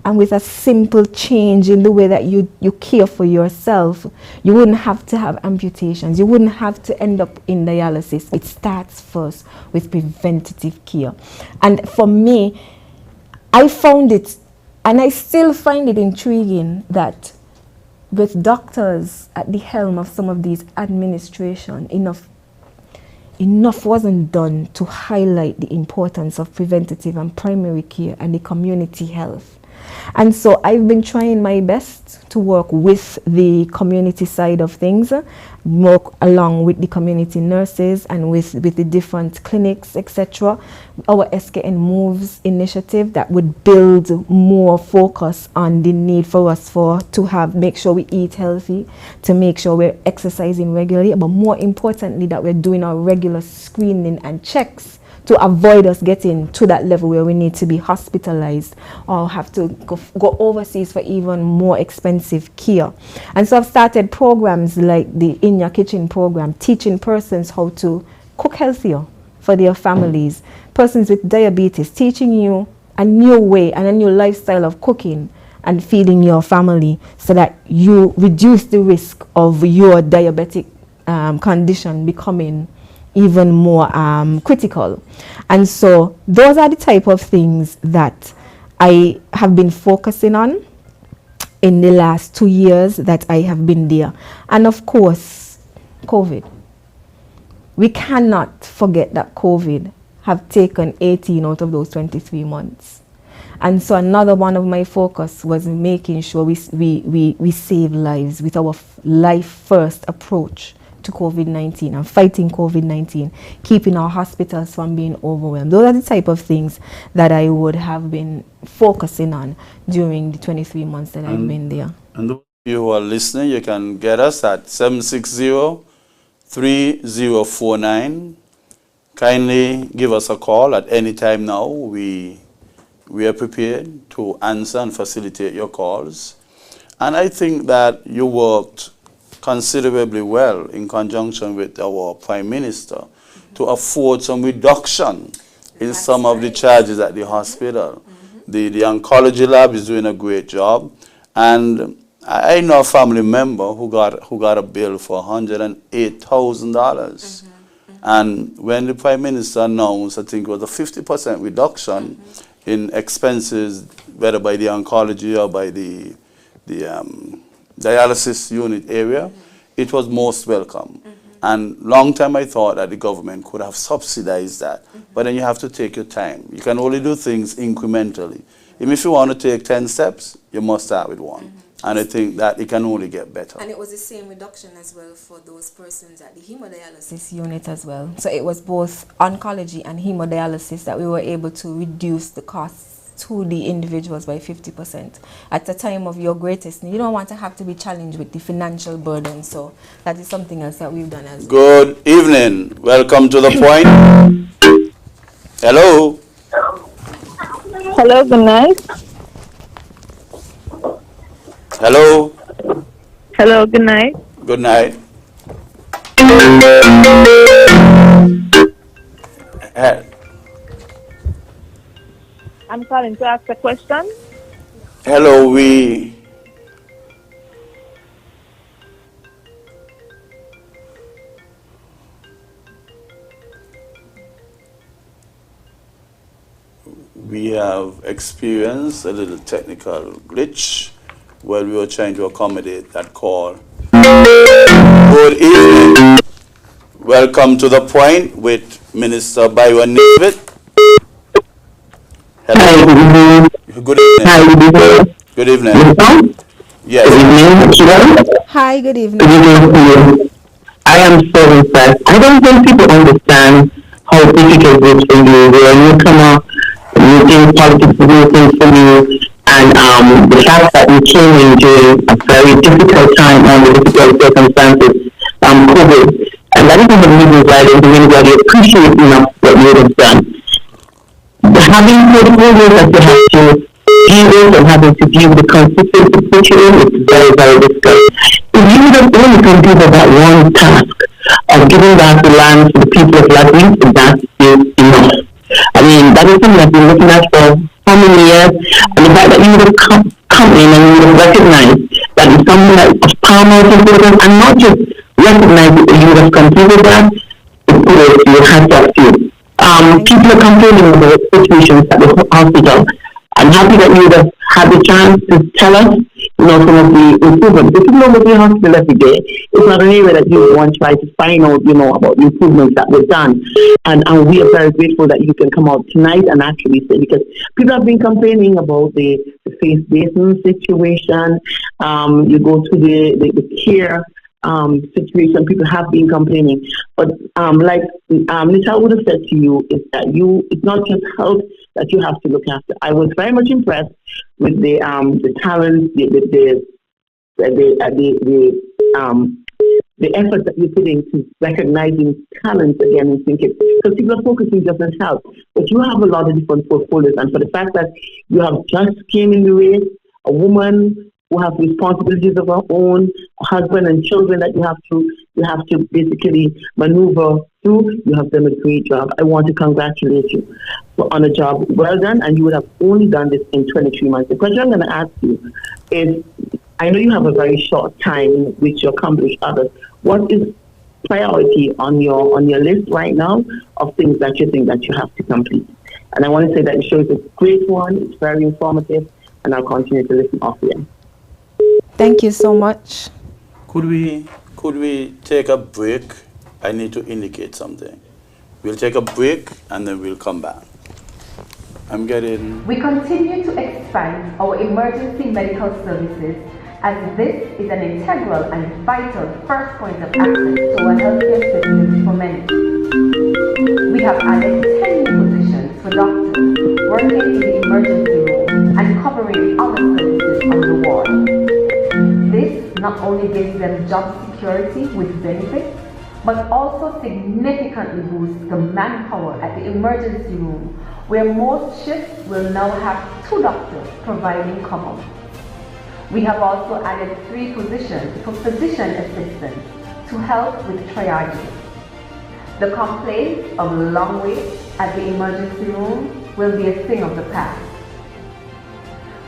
And with a simple change in the way that you care for yourself, you wouldn't have to have amputations. You wouldn't have to end up in dialysis. It starts first with preventative care. And for me, I found it, and I still find it intriguing that with doctors at the helm of some of these administration, enough wasn't done to highlight the importance of preventative and primary care and the community health. And so I've been trying my best to work with the community side of things, work along with the community nurses and with the different clinics, etc. Our SKN Moves initiative that would build more focus on the need for us to make sure we eat healthy, to make sure we're exercising regularly, but more importantly that we're doing our regular screening and checks to avoid us getting to that level where we need to be hospitalized or have to go overseas for even more expensive care. And so I've started programs like the In Your Kitchen program, teaching persons how to cook healthier for their families. Persons with diabetes, teaching you a new way and a new lifestyle of cooking and feeding your family so that you reduce the risk of your diabetic condition becoming even more critical. And so those are the type of things that I have been focusing on in the last 2 years that I have been there. And of course, COVID. We cannot forget that COVID have taken 18 out of those 23 months. And so another one of my focus was making sure we save lives with our life first approach to COVID-19 and fighting COVID-19, keeping our hospitals from being overwhelmed. Those are the type of things that I would have been focusing on during the 23 months that I've been there. And those of you who are listening, you can get us at 760-3049. Kindly give us a call at any time now. We are prepared to answer and facilitate your calls. And I think that you worked considerably well in conjunction with our Prime Minister to afford some reduction in some of the charges at the hospital. The oncology lab is doing a great job, and I know a family member who got a bill for $108,000. And when the Prime Minister announced, I think it was a 50% reduction in expenses, whether by the oncology or by the dialysis unit area, it was most welcome. And long time I thought that the government could have subsidized that. But then you have to take your time. You can only do things incrementally. Even if you want to take 10 steps, you must start with one. And I think that it can only get better. And it was the same reduction as well for those persons at the hemodialysis unit as well. So it was both oncology and hemodialysis that we were able to reduce the costs to the individuals by 50%. At the time of your greatest need, you don't want to have to be challenged with the financial burden. So that is something else that we've done as well. Good evening. Welcome to the point. Hello. Hello, good night. Hello. Hello, good night. Good night. I'm calling to ask a question. Hello, we have experienced a little technical glitch while we were trying to accommodate that call. Good evening. Welcome to the point with Minister Byron-Nisbett. Hello. Good evening. Hi, good evening. Good evening. Yes. Good evening. Hi, good evening. Good evening to you. I am so impressed. I don't think people understand how difficult it is for you. You're a newcomer, you think politics is new things for you, and the fact that you came in during a very difficult time under difficult circumstances, COVID, and that is one of the reasons why I don't think anybody appreciates enough what you have done. Having portfolios that you have to deal with and having to deal with the constituency situation is very, very difficult. If you would have only completed that one task of giving back the land to the people of Latin, that is enough. I mean, that is something I've been looking at for how many years, and the fact that you would have come in and you would have recognized that it's something that is paramount importance, and not just recognize it, but you would have completed that, you have to have to. People are complaining about situations at the hospital. I'm happy that you would have had the chance to tell us, some of the improvements. If you go to the hospital every day, it's not an area that you would want to try to find out, about the improvements that were done. And we are very grateful that you can come out tonight and actually say, because people have been complaining about the face basin situation. You go to the care situation, people have been complaining. But like Nital would have said to you, is that it's not just health that you have to look after. I was very much impressed with the talent, the effort that you put into recognizing talent again and thinking, because people are focusing just on health, but you have a lot of different portfolios, and for the fact that you have just came in the race, a woman who have responsibilities of her own, a husband and children that you have to you have to basically maneuver through. You have done a great job. I want to congratulate you on a job well done, and you would have only done this in 23 months. The question I'm going to ask you is, I know you have a very short time in which you accomplish others. What is priority on your list right now of things that you think that you have to complete? And I want to say that the show is a great one. It's very informative, and I'll continue to listen off here. Thank you so much. Could we take a break? I need to indicate something. We'll take a break and then we'll come back. We continue to expand our emergency medical services, as this is an integral and vital first point of access to our healthcare system for many. We have added 10 new positions for doctors working in the emergency room and covering other services on the ward. This not only gives them job security with benefits, but also significantly boosts the manpower at the emergency room, where most shifts will now have 2 doctors providing cover. We have also added 3 positions for physician assistants to help with triaging. The complaints of long waits at the emergency room will be a thing of the past.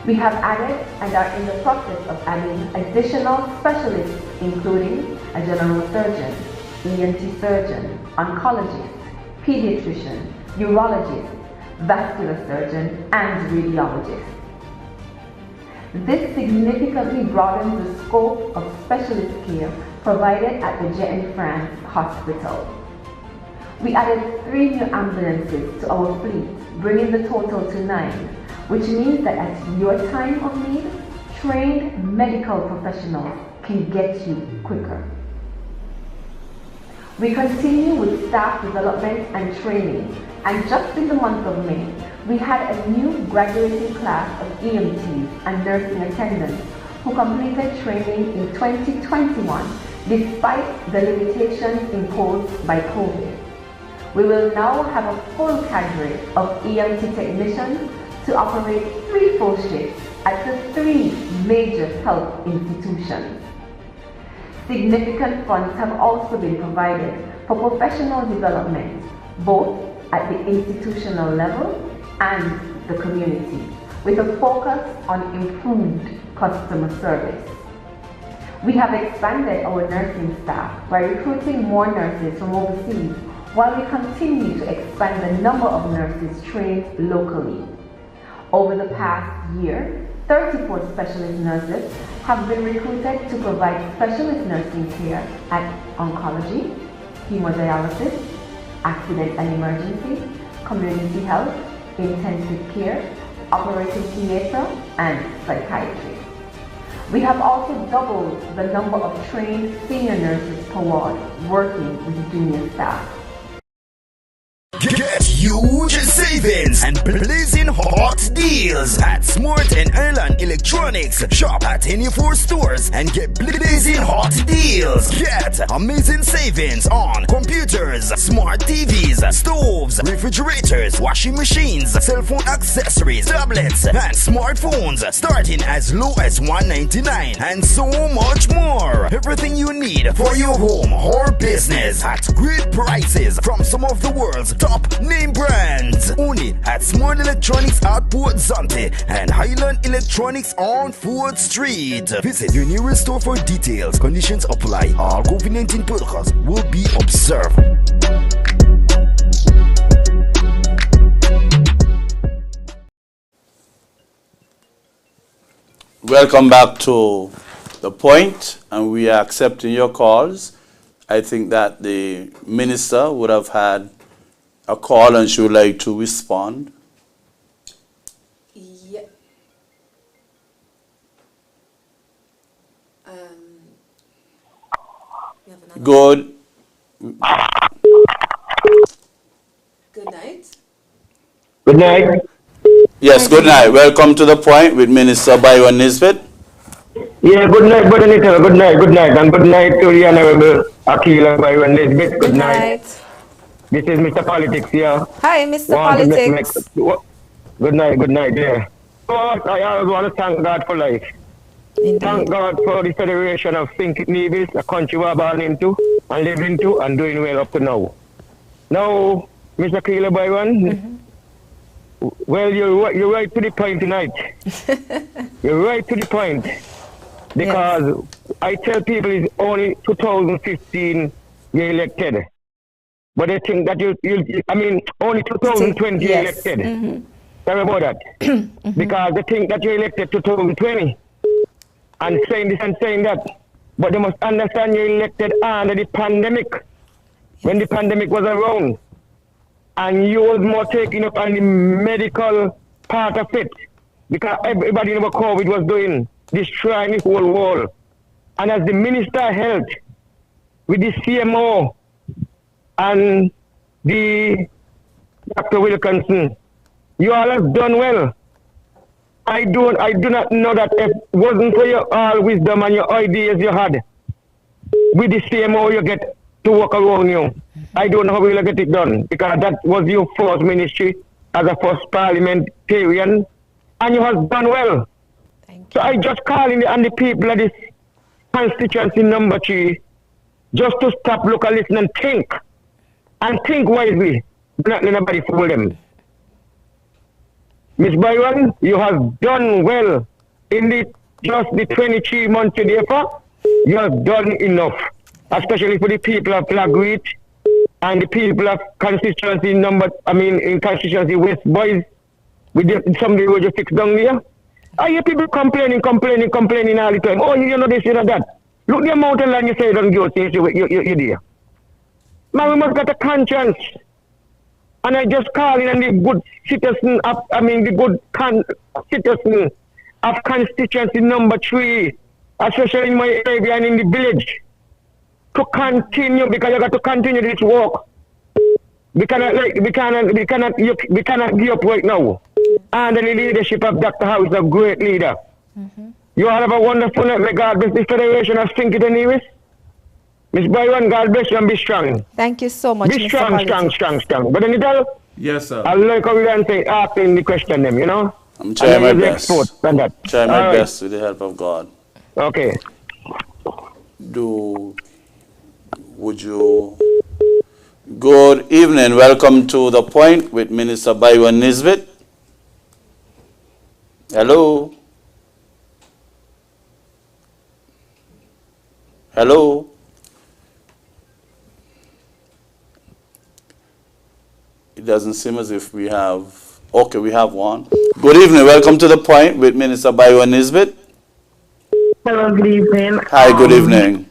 We have added and are in the process of adding additional specialists, including a general surgeon, ENT surgeon, oncologist, pediatrician, urologist, vascular surgeon, and radiologist. This significantly broadens the scope of specialist care provided at the Jean France Hospital. We added 3 new ambulances to our fleet, bringing the total to 9, which means that at your time of need, trained medical professionals can get you quicker. We continue with staff development and training, and just in the month of May, we had a new graduating class of EMTs and nursing attendants who completed training in 2021 despite the limitations imposed by COVID. We will now have a full cadre of EMT technicians to operate 3 full shifts at the 3 major health institutions. Significant funds have also been provided for professional development, both at the institutional level and the community, with a focus on improved customer service. We have expanded our nursing staff by recruiting more nurses from overseas, while we continue to expand the number of nurses trained locally. Over the past year, 34 specialist nurses have been recruited to provide specialist nursing care at oncology, hemodialysis, accident and emergency, community health, intensive care, operating theater, and psychiatry. We have also doubled the number of trained senior nurses per ward working with junior staff. Get huge savings and blazing hot deals at Smart & Ireland Electronics. Shop at any 4 stores and get blazing hot deals. Get amazing savings on computers, smart TVs, stoves, refrigerators, washing machines, cell phone accessories, tablets, and smartphones, starting as low as $199, and so much more. Everything you need for your home or business at great prices from some of the world's top name brands. Only at Smart Electronics at Port Zante and Highland Electronics on Ford Street. Visit your nearest store for details. Conditions apply. All COVID-19 protocols will be observed. Welcome back to The Point, and we are accepting your calls. I think that the minister would have had a call and she would like to respond. Yeah. Good. Good night. Good night. Yes, good night. Welcome to The Point with Minister Byron-Nisbett. Yeah, good night, Brother Nital. Good night, and good night to the Honorable Akilah Byron-Nisbett. Good night. This is Mr. Politics here. Hi, Mr. Politics. Good night, yeah. So, I always want to thank God for life. Indeed. Thank God for the Federation of St. Nevis, a country we're born into and live into and doing well up to now. Now, Mr. Akilah Byron, well, you're right to the point tonight. You're right to the point. Because I tell people it's only 2015 you're elected. But they think that only 2020 you're elected. Sorry about that. Because they think that you're elected 2020 and saying this and saying that. But they must understand you're elected under the pandemic. When the pandemic was around. And you was more taking up on the medical part of it. Because everybody knew what COVID was doing, destroying the whole world. And as the Minister of Health, with the CMO and the Dr. Wilkinson, you all have done well. I do not know that if it wasn't for your all wisdom and your ideas you had, with the CMO you get to work around you. I don't know how we'll get it done, because that was your first ministry as a first parliamentarian, and you have done well. So I just call in on the people of this constituency number 3 just to stop, look and listen and think wisely. Do not let nobody fool them. Ms. Byron, you have done well in just the 23 months you're there for. You have done enough, especially for the people of Flagreet and the people of constituency in constituency West Boys, with some of the roads you fixed down there. I hear people complaining all the time. Oh, you know this, you know that. Look the amount of land you say you don't go to, you're there. Man, we must get a conscience. And I just call in the good citizen of constituency number 3, especially in my area and in the village, to continue, because you got to continue this work. We cannot give up right now. And the leadership of Dr. Howe is a great leader. You all have a wonderful night. May God bless the Federation of St. Nevis. Miss Byron, God bless you and be strong. Thank you so much, Be strong. But then Nital, yes, sir. I like how you say asking the question them, you know? I'm trying my best. Trying my best with the help of God. Okay. Would you... Good evening. Welcome to The Point with Minister Byron-Nisbett. Hello. Hello. It doesn't seem as if we have... Okay, we have one. Good evening. Welcome to The Point with Minister Byron-Nisbett. Hello, good evening. Hi, good evening.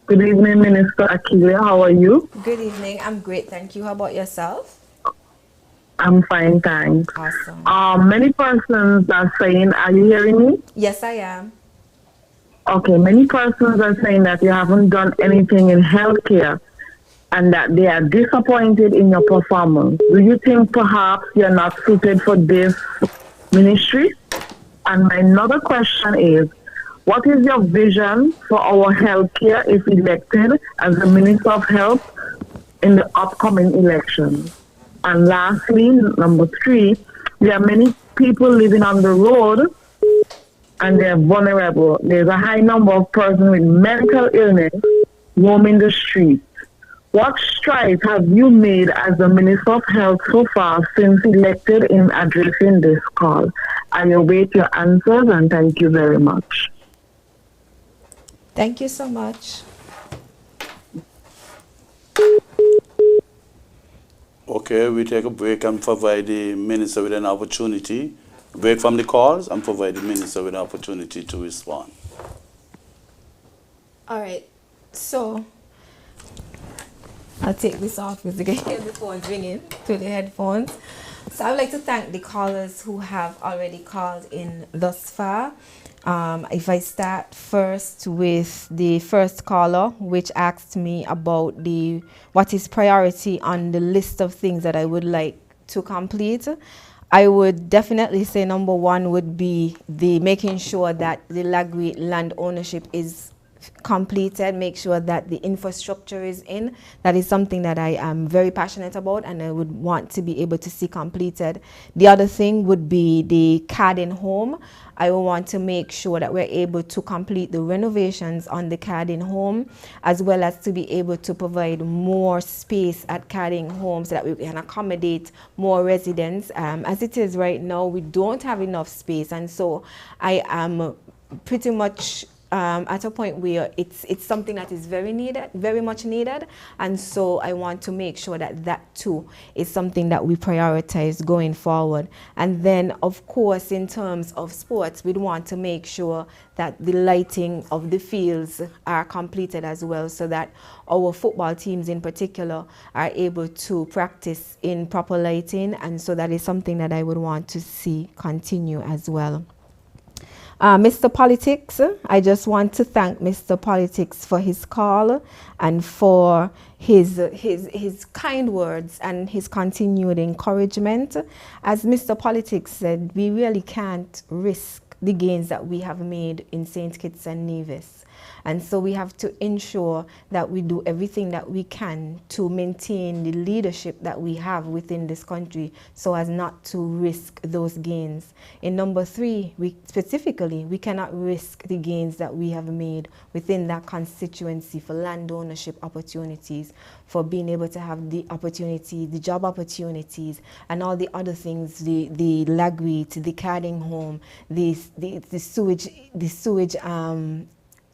Good evening, Minister Akilah. How are you? Good evening. I'm great, thank you. How about yourself? I'm fine, thanks. Awesome. Many persons are saying, are you hearing me? Yes, I am. Okay, many persons are saying that you haven't done anything in healthcare and that they are disappointed in your performance. Do you think perhaps you're not suited for this ministry? And my another question is, what is your vision for our healthcare if elected as the Minister of Health in the upcoming election? And lastly, number 3, there are many people living on the road and they're vulnerable. There's a high number of persons with mental illness roaming the streets. What strides have you made as the Minister of Health so far since elected in addressing this call? I await your answers and thank you very much. Thank you so much. Okay, we take a break and provide the minister with an opportunity. Break from the calls and provide the minister with an opportunity to respond. All right. So, I'll take this off because you can hear the phones ringing to the headphones. So, I would like to thank the callers who have already called in thus far. If I start first with the first caller, which asked me about what is priority on the list of things that I would like to complete, I would definitely say number 1 would be the making sure that the Flagreet land ownership is completed, make sure that the infrastructure is in. That is something that I am very passionate about and I would want to be able to see completed. The other thing would be the Carding home. I will want to make sure that we're able to complete the renovations on the Carding home, as well as to be able to provide more space at Carding home so that we can accommodate more residents. As it is right now, we don't have enough space, and so I am pretty much at a point where it's something that is very much needed, and so I want to make sure that that too is something that we prioritize going forward. And then, of course, in terms of sports, we'd want to make sure that the lighting of the fields are completed as well, so that our football teams in particular are able to practice in proper lighting, and so that is something that I would want to see continue as well. Mr. Politics, I just want to thank Mr. Politics for his call and for his kind words and his continued encouragement. As Mr. Politics said, we really can't risk the gains that we have made in St. Kitts and Nevis. And so we have to ensure that we do everything that we can to maintain the leadership that we have within this country so as not to risk those gains. In number 3, we cannot risk the gains that we have made within that constituency for land ownership opportunities, for being able to have the opportunity, the job opportunities, and all the other things, the lagweed, the Carding home, the sewage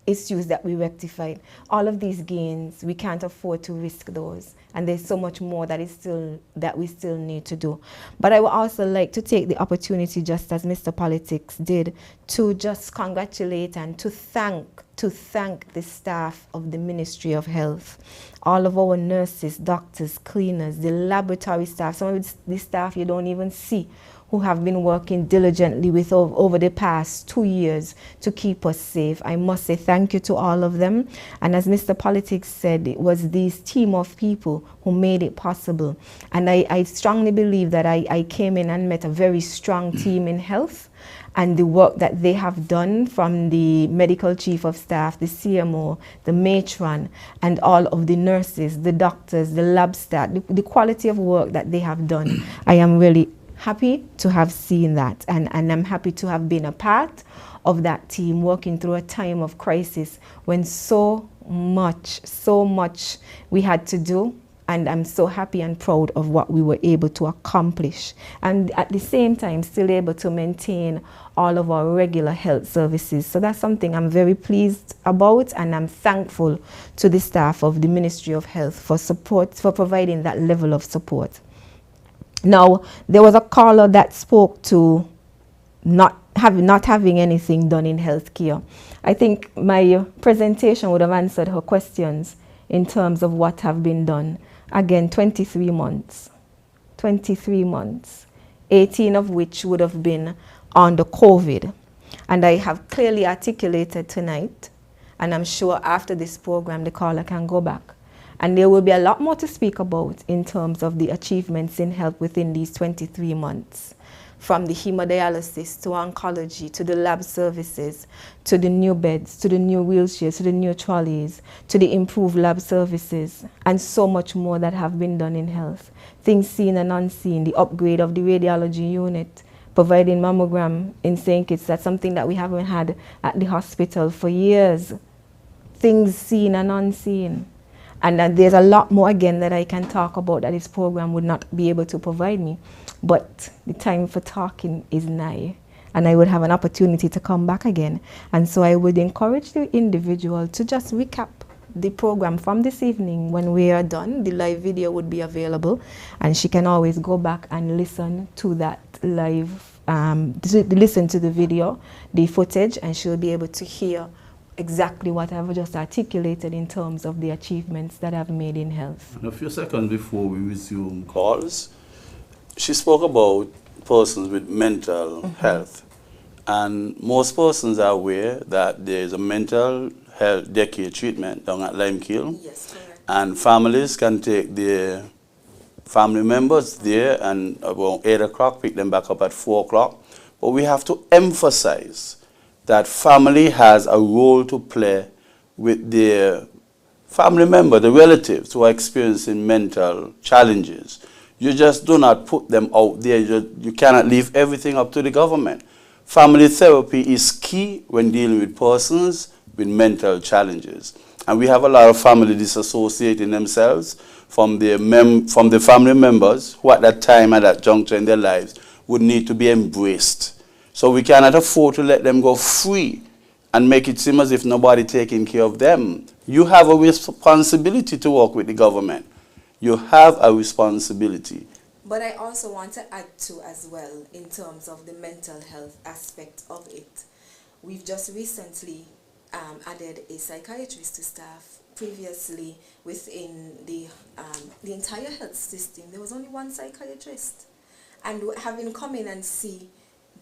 issues that we rectified. All of these gains, we can't afford to risk those. And there's so much more that we still need to do. But I would also like to take the opportunity, just as Mr. Politics did, to just congratulate and to thank the staff of the Ministry of Health. All of our nurses, doctors, cleaners, the laboratory staff, some of the staff you don't even see, who have been working diligently with over the past 2 years to keep us safe. I must say thank you to all of them. And as Mr. Politics said, it was this team of people who made it possible. And I strongly believe that I came in and met a very strong team in health, and the work that they have done, from the medical chief of staff, the CMO, the matron, and all of the nurses, the doctors, the lab staff, the quality of work that they have done. I am really happy to have seen that, and I'm happy to have been a part of that team working through a time of crisis when so much we had to do, and I'm so happy and proud of what we were able to accomplish, and at the same time still able to maintain all of our regular health services. So that's something I'm very pleased about, and I'm thankful to the staff of the Ministry of Health for providing that level of support. Now, there was a caller that spoke to not having anything done in healthcare. I think my presentation would have answered her questions in terms of what have been done. Again, 23 months, 18 of which would have been under COVID. And I have clearly articulated tonight, and I'm sure after this program, the caller can go back. And there will be a lot more to speak about in terms of the achievements in health within these 23 months. From the hemodialysis to oncology, to the lab services, to the new beds, to the new wheelchairs, to the new trolleys, to the improved lab services, and so much more that have been done in health. Things seen and unseen, the upgrade of the radiology unit, providing mammogram in St. Kitts. That's something that we haven't had at the hospital for years. Things seen and unseen. And there's a lot more, again, that I can talk about that this program would not be able to provide me. But the time for talking is nigh, and I would have an opportunity to come back again. And so I would encourage the individual to just recap the program from this evening. When we are done, the live video would be available, and she can always go back and listen to that live, listen to the video, the footage, and she'll be able to hear exactly what I've just articulated in terms of the achievements that I've made in health. And a few seconds before we resume calls, she spoke about persons with mental health. And most persons are aware that there is a mental health daycare treatment down at Limekiln. Yes, correct. And families can take their family members there and about 8 o'clock, pick them back up at 4 o'clock. But we have to emphasize that family has a role to play with their family member, the relatives who are experiencing mental challenges. You just do not put them out there. You cannot leave everything up to the government. Family therapy is key when dealing with persons with mental challenges. And we have a lot of family disassociating themselves from the family members who at that time, at that juncture in their lives, would need to be embraced. So we cannot afford to let them go free and make it seem as if nobody taking care of them. You have a responsibility to work with the government. You have a responsibility. But I also want to add to as well in terms of the mental health aspect of it. We've just recently added a psychiatrist to staff. Previously, within the entire health system, there was only one psychiatrist. And having come in and see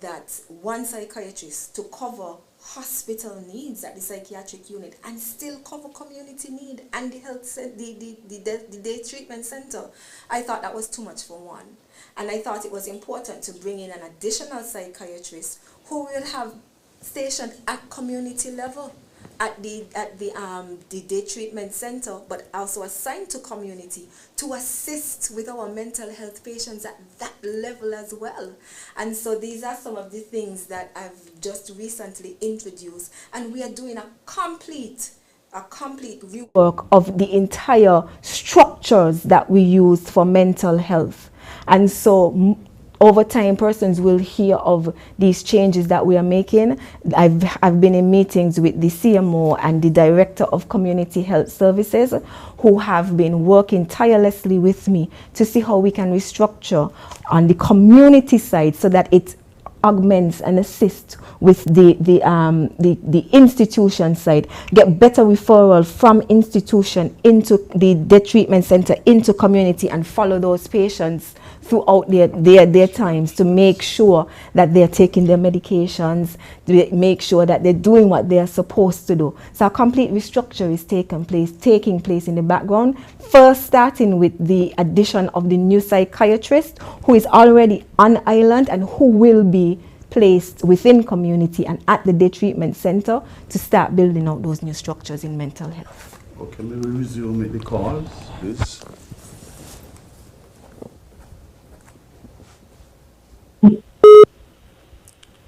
that one psychiatrist to cover hospital needs at the psychiatric unit and still cover community need and the health the day treatment center, I thought that was too much for one. And I thought it was important to bring in an additional psychiatrist who will have stationed at community level at the day treatment center, but also assigned to community to assist with our mental health patients at that level as well. And so these are some of the things that I've just recently introduced, and we are doing a complete rework of the entire structures that we use for mental health. And so over time, persons will hear of these changes that we are making. I've been in meetings with the CMO and the Director of Community Health Services, who have been working tirelessly with me to see how we can restructure on the community side so that it augments and assists with the institution side, get better referral from institution into the day treatment center, into community, and follow those patients throughout their times to make sure that they're taking their medications, to make sure that they're doing what they're supposed to do. So a complete restructure is taking place in the background, first starting with the addition of the new psychiatrist who is already on island and who will be placed within community and at the day treatment center to start building out those new structures in mental health. Okay, may we resume the calls, please?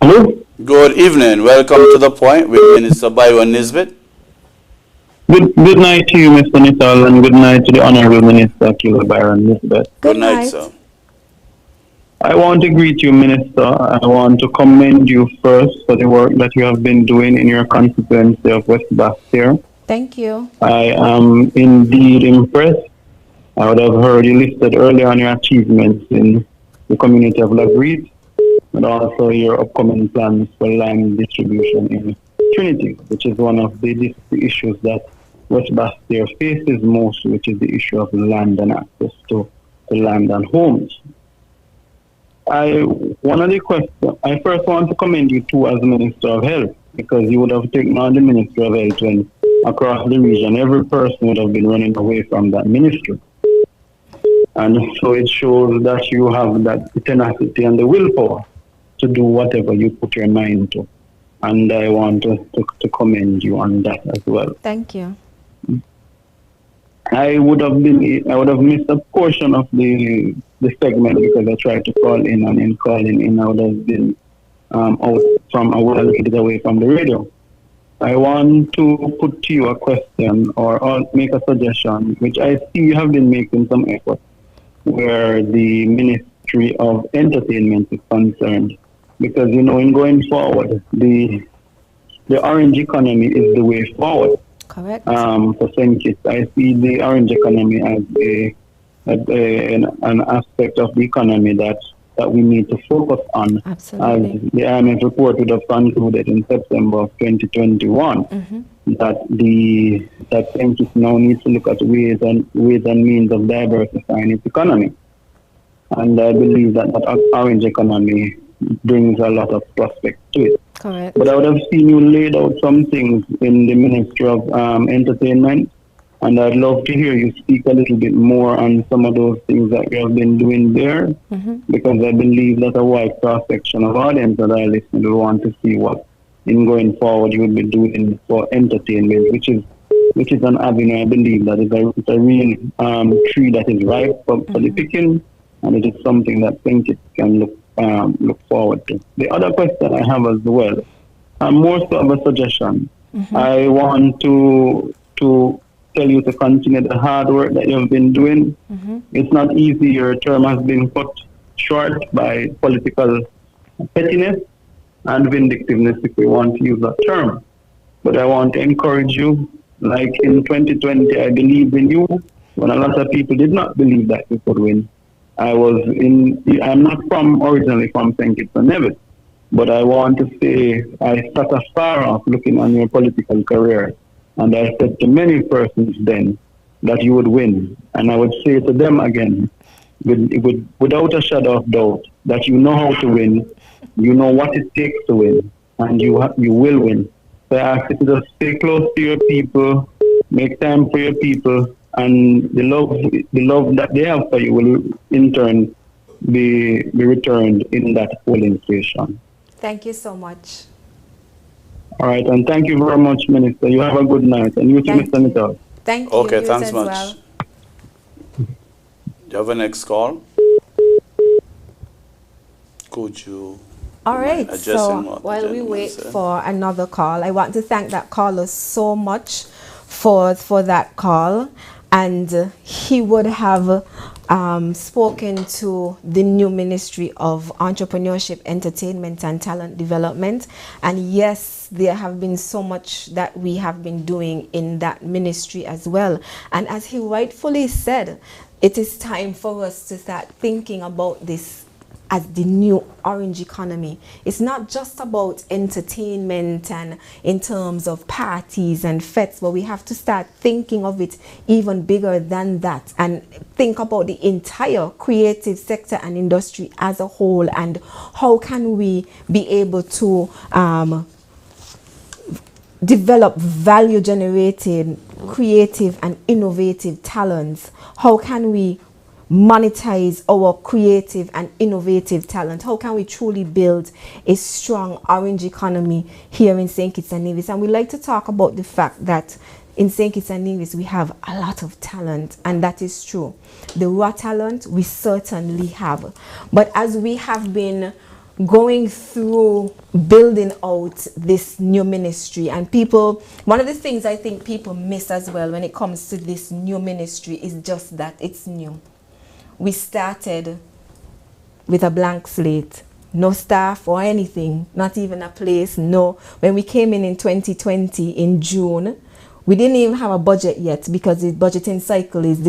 Hello? Good evening. Welcome to The Point with Minister Byron-Nisbett. Good night to you, Mr. Nital, and good night to the Honorable Minister Akilah Byron-Nisbett. Good night, sir. I want to greet you, Minister. I want to commend you first for the work that you have been doing in your constituency of West Bastia. Thank you. I am indeed impressed. I would have heard you listed earlier on your achievements in the community of Lagreed, and also your upcoming plans for land distribution in Trinity, which is one of the issues that West Bastia faces most, which is the issue of land and access to land and homes. One of the questions, I first want to commend you too as Minister of Health, because you would have taken on the Minister of Health when across the region, every person would have been running away from that ministry. And so it shows that you have that tenacity and the willpower to do whatever you put your mind to. And I want to commend you on that as well. Thank you. I would have missed a portion of the segment because I tried to call in, and in calling in I would have been away from the radio. I want to put to you a question or make a suggestion, which I see you have been making some effort, where the Ministry of Entertainment is concerned. Because, you know, in going forward, the orange economy is the way forward. Correct. For centuries, I see the orange economy as an aspect of the economy that we need to focus on. Absolutely. As the IMF report would have concluded in September of 2021, that centuries now needs to look at ways and means of diversifying its economy. And I believe that orange economy brings a lot of prospects to it. Correct. But I would have seen you laid out some things in the Ministry of Entertainment, and I'd love to hear you speak a little bit more on some of those things that you have been doing there, because I believe that a wide cross-section of audience that I listen will want to see what, in going forward, you will be doing for entertainment, which is which is an avenue I believe that is it's a real tree that is ripe for the picking, and it is something that St. Kitts can look forward to. The other question I have as well, more so of a suggestion. I want to tell you to continue the hard work that you've been doing. It's not easy. Your term has been cut short by political pettiness and vindictiveness, if we want to use that term. But I want to encourage you, like in 2020, I believed in you when a lot of people did not believe that you could win. I'm not originally from St. Kitts and Nevis, but I want to say I sat afar off looking on your political career, and I said to many persons then that you would win. And I would say to them again, without a shadow of doubt, that you know how to win, you know what it takes to win, and you will win. So I ask you to just stay close to your people, make time for your people, and the love that they have for you will in turn be returned in that polling station. Thank you so much. All right, and thank you very much, Minister. You have a good night, and you too, Mr. Nital. Thank you. Okay, thanks as much. well. Do you have a next call? Could you? All right, so while we wait said? for another call, I want to thank that caller so much for that call, and he would have spoken to the new Ministry of Entrepreneurship, Entertainment and Talent Development. And yes, there have been so much that we have been doing in that ministry as well. And as he rightfully said, it is time for us to start thinking about this as the new orange economy. It's not just about entertainment and in terms of parties and fetes, but we have to start thinking of it even bigger than that and think about the entire creative sector and industry as a whole, and how can we be able to develop value generating creative and innovative talents. How can we monetize our creative and innovative talent? How can we truly build a strong orange economy here in St. Kitts and Nevis? And we like to talk about the fact that in St. Kitts and Nevis we have a lot of talent, and that is true. The raw talent we certainly have, but as we have been going through building out this new ministry, and people, one of the things I think people miss as well when it comes to this new ministry is just that it's new. We started with a blank slate, no staff or anything, not even a place, no. When we came in 2020 in June, we didn't even have a budget yet, because the budgeting cycle is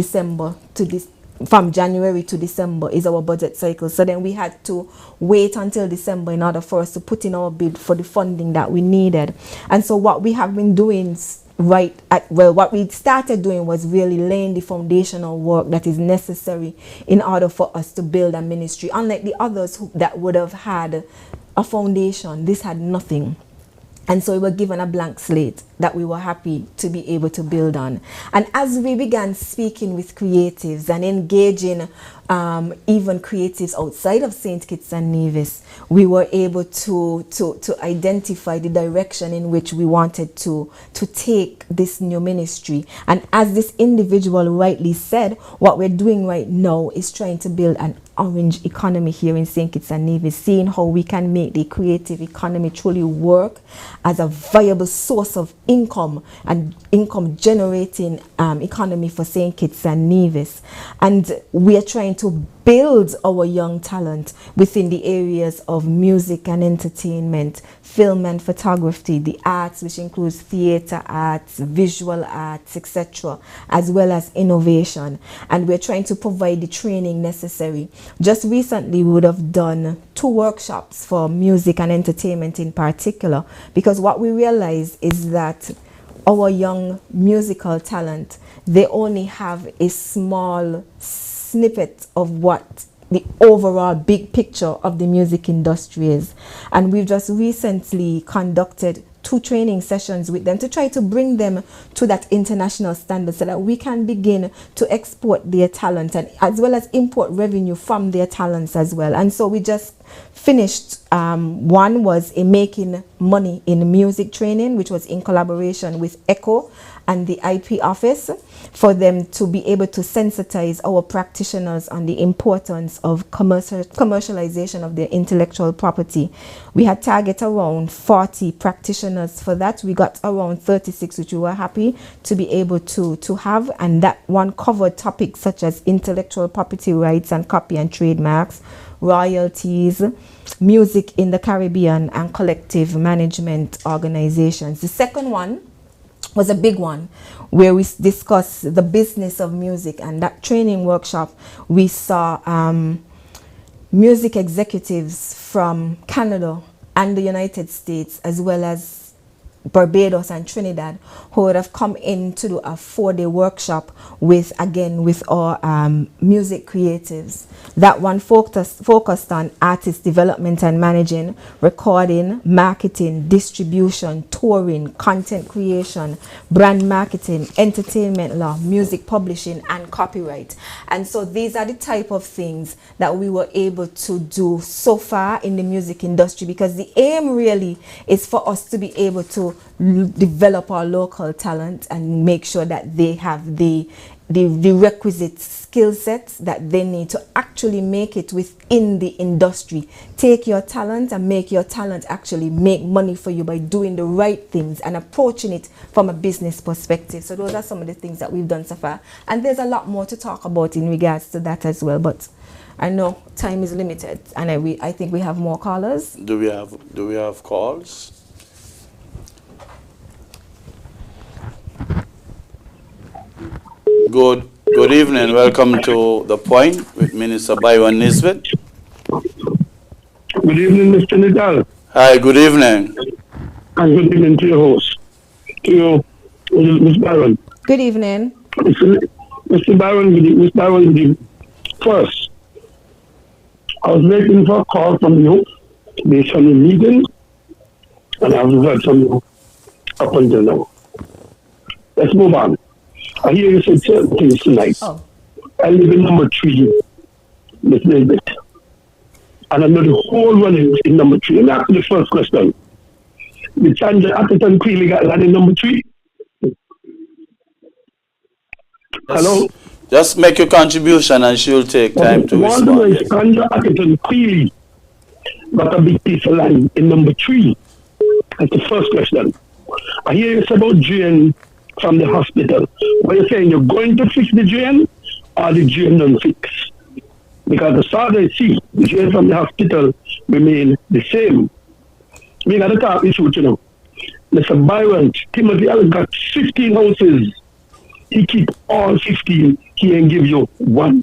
from January to December is our budget cycle. So then we had to wait until December in order for us to put in our bid for the funding that we needed. And so what we have been doing what we started doing was really laying the foundational work that is necessary in order for us to build a ministry. Unlike the others that would have had a foundation, this had nothing. And so we were given a blank slate that we were happy to be able to build on. And as we began speaking with creatives and engaging even creatives outside of St. Kitts and Nevis, we were able to identify the direction in which we wanted to take this new ministry. And as this individual rightly said, what we're doing right now is trying to build an orange economy here in St. Kitts and Nevis, seeing how we can make the creative economy truly work as a viable source of income and income generating economy for St. Kitts and Nevis. And we are trying to build our young talent within the areas of music and entertainment, film and photography, the arts, which includes theater arts, visual arts, etc., as well as innovation. And we're trying to provide the training necessary. Just recently, we would have done 2 workshops for music and entertainment in particular, because what we realize is that our young musical talent, they only have a small snippet of what the overall big picture of the music industry is. And we've just recently conducted 2 training sessions with them to try to bring them to that international standard, so that we can begin to export their talent and as well as import revenue from their talents as well. And so we just finished. One was a Making Money in Music training, which was in collaboration with ECHO and the IP office, for them to be able to sensitize our practitioners on the importance of commercialization of their intellectual property. We had target around 40 practitioners for that. We got around 36, which we were happy to be able to have, and that one covered topics such as intellectual property rights and copy and trademarks, royalties, music in the Caribbean, and collective management organizations. The second one was a big one where we discussed the business of music, and that training workshop we saw music executives from Canada and the United States, as well as Barbados and Trinidad, who would have come in to do a 4-day workshop with our music creatives. That one focused on artist development and managing, recording, marketing, distribution, touring, content creation, brand marketing, entertainment law, music publishing, and copyright. And so these are the type of things that we were able to do so far in the music industry, because the aim really is for us to be able to develop our local talent and make sure that they have the requisite skill sets that they need to actually make it within the industry. Take your talent and make your talent actually make money for you by doing the right things and approaching it from a business perspective. So those are some of the things that we've done so far, and there's a lot more to talk about in regards to that as well, but I know time is limited, and I think we have more callers. Do we have calls? Good evening. Welcome to The Point with Minister Byron-Nisbett. Good evening, Mr. Nital. Hi, good evening. And good evening to your host, to you, Ms. Byron. Good evening. Mr. Byron, first, I was waiting for a call from you based on the meeting, and I haven't heard from you up until now. Let's move on. I hear you said certain things tonight. Oh. I live in number 3, Ms. Nisbett. And I know the whole one in number 3. And after the first question, the Chandler Atherton clearly got that in number 3. Hello? Just make your contribution and she'll take time to respond. Yes. Chandler Atherton clearly got a big piece of land in number 3. That's the first question. I hear you say about drain from the hospital. What you're saying, you're going to fix the drain, or the drain don't fix? Because as far as I see, the drain from the hospital remain the same. We got to talk this out, you know. Mr. Byron, Timothy has got 15 houses. He keep all 15. He ain't give you one.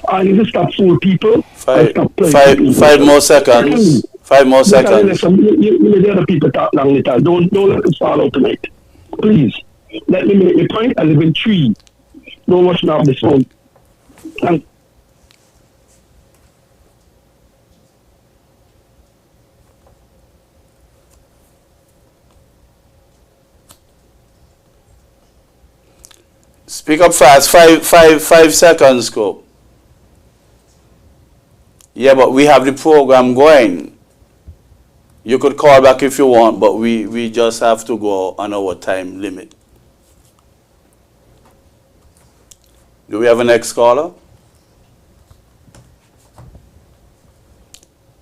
I need to stop fool people. Five more seconds. 5 more seconds. You the other people talk long little. Don't let us fall out tonight. Please, let me make a point. I live in 3. Don't watch me off this phone. And speak up fast. 5 seconds, Scope. Yeah, but we have the program going. You could call back if you want, but we just have to go on our time limit. Do we have a next caller?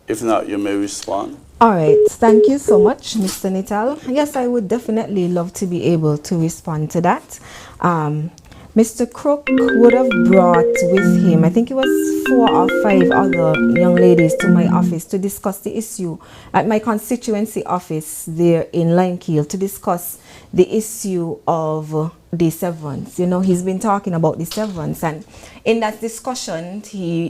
If not, you may respond. All right. Thank you so much, Mr. Nital. Yes, I would definitely love to be able to respond to that. Mr. Crook would have brought with him, I think it was 4 or 5 other young ladies to my office to discuss the issue at my constituency office there in Limekeel, to discuss the issue of the severance. You know, he's been talking about the severance, and in that discussion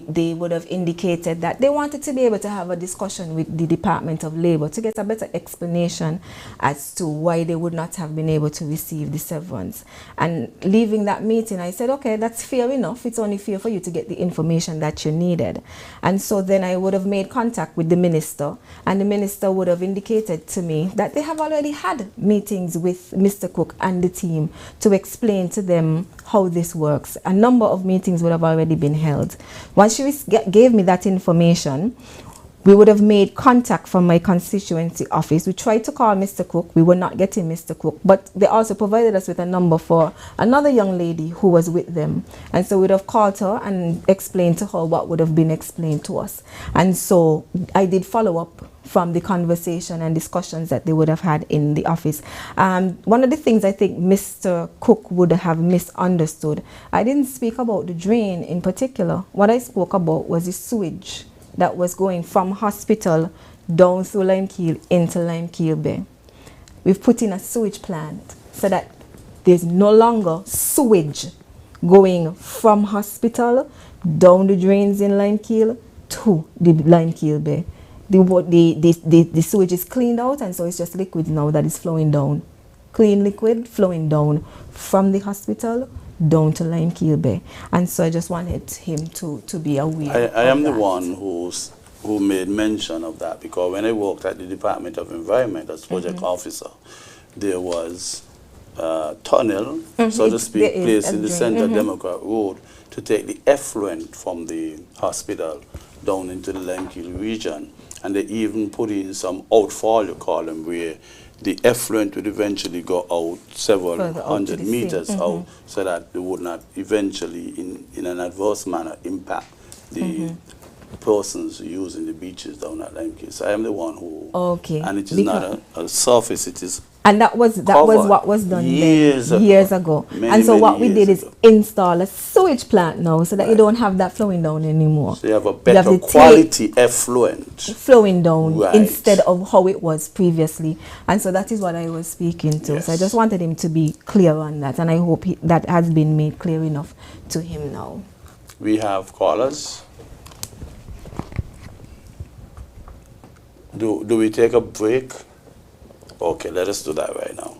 they would have indicated that they wanted to be able to have a discussion with the Department of Labor to get a better explanation as to why they would not have been able to receive the severance. And leaving that meeting, I said, okay, that's fair enough. It's only fair for you to get the information that you needed. And so then I would have made contact with the minister, and the minister would have indicated to me that they have already had meetings with Mr. Cook and the team to to explain to them how this works. A number of meetings would have already been held. Once she gave me that information, we would have made contact from my constituency office. We tried to call Mr. Cook. We were not getting Mr. Cook, but they also provided us with a number for another young lady who was with them. And so we'd have called her and explained to her what would have been explained to us. And so I did follow up from the conversation and discussions that they would have had in the office. One of the things I think Mr. Cook would have misunderstood, I didn't speak about the drain in particular. What I spoke about was the sewage that was going from hospital down through Limekeel into Limekeel Bay. We've put in a sewage plant so that there's no longer sewage going from hospital down the drains in Limekeel to the Limekeel Bay. The sewage is cleaned out, and so it's just liquid now that is flowing down. Clean liquid flowing down from the hospital down to Limekeel Bay. And so I just wanted him to be aware. I am the one who made mention of that, because when I worked at the Department of Environment as project officer, there was a tunnel, so to speak, placed in the center Democrat Road to take the effluent from the hospital down into the Limekeel region. And they even put in some outfall, you call them, where the effluent would eventually go out several hundred meters out, so that it would not eventually, in an adverse manner, impact the persons using the beaches down at Limekeel. So I am the one who, and it is not a surface, it is. And that was what was done years ago. And so what we did is install a sewage plant now, so that you don't have that flowing down anymore. So you have a better quality effluent flowing down instead of how it was previously. And so that is what I was speaking to. So I just wanted him to be clear on that, and I hope that has been made clear enough to him now. We have callers. Do we take a break? Okay, let us do that right now.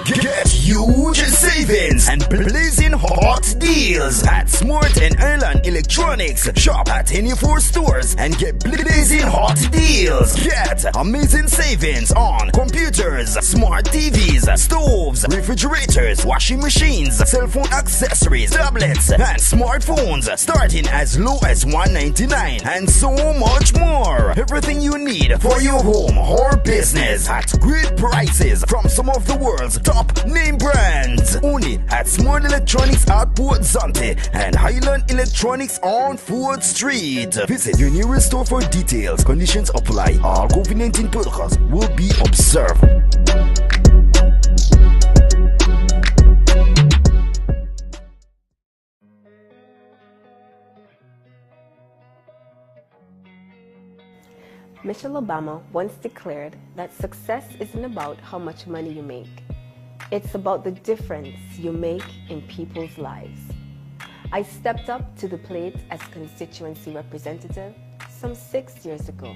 Get huge savings and blazing hot deals at Smart and Ireland Electronics. Shop at any 4 stores and get blazing hot deals. Get amazing savings on computers, smart TVs, stoves, refrigerators, washing machines, cell phone accessories, tablets, and smartphones, starting as low as $199, and so much more. Everything you need for your home or business at great prices from some of the world's top name brands. Only at Smart Electronics at Port Zante and Highland Electronics on 4th Street. Visit your nearest store for details. Conditions apply. All COVID-19 protocols will be observed. Michelle Obama once declared that success isn't about how much money you make. It's about the difference you make in people's lives. I stepped up to the plate as constituency representative some 6 years ago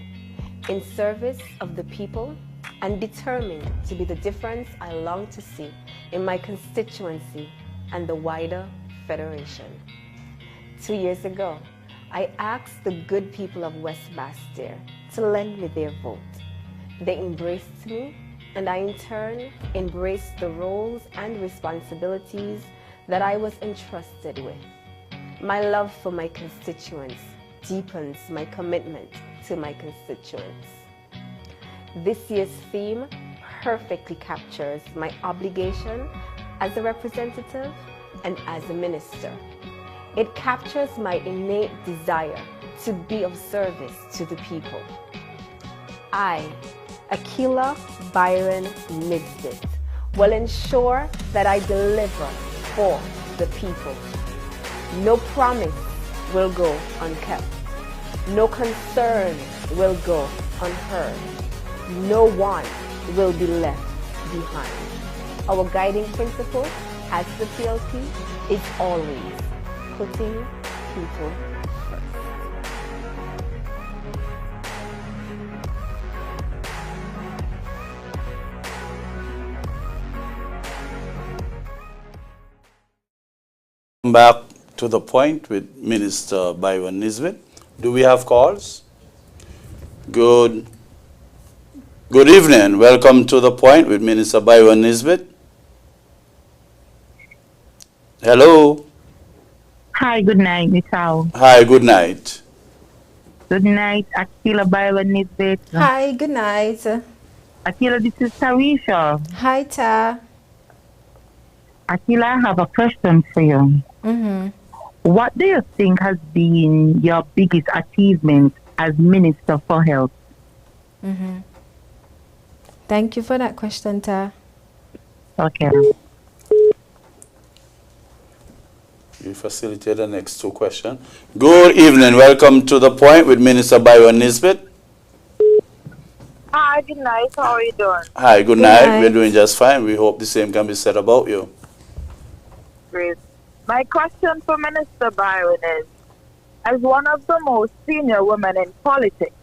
in service of the people and determined to be the difference I long to see in my constituency and the wider federation. 2 years ago, I asked the good people of West Bastille to lend me their vote. They embraced me, and I in turn embraced the roles and responsibilities that I was entrusted with. My love for my constituents deepens my commitment to my constituents. This year's theme perfectly captures my obligation as a representative and as a minister. It captures my innate desire to be of service to the people. I, Akilah Byron-Nisbett, will ensure that I deliver for the people. No promise will go unkept. No concern will go unheard. No one will be left behind. Our guiding principle as the PLP is always putting people first. Back to the point with Minister Byron-Nisbett. Do we have calls? Good evening. Welcome to the point with Minister Byron-Nisbett. Hello. Hi, good night, Nital. Hi, good night. Good night, Akilah Byron-Nisbett. Hi, good night. Akilah, this is Tarisha. Hi, Ta. Akilah, I have a question for you. What do you think has been your biggest achievement as Minister for Health? Thank you for that question, Ta. Okay. We facilitate the next two questions. Good evening. Welcome to The Point with Minister Byron-Nisbett. Hi, good night. How are you doing? Hi, good night. We're doing just fine. We hope the same can be said about you. Great. My question for Minister Byron is, as one of the most senior women in politics,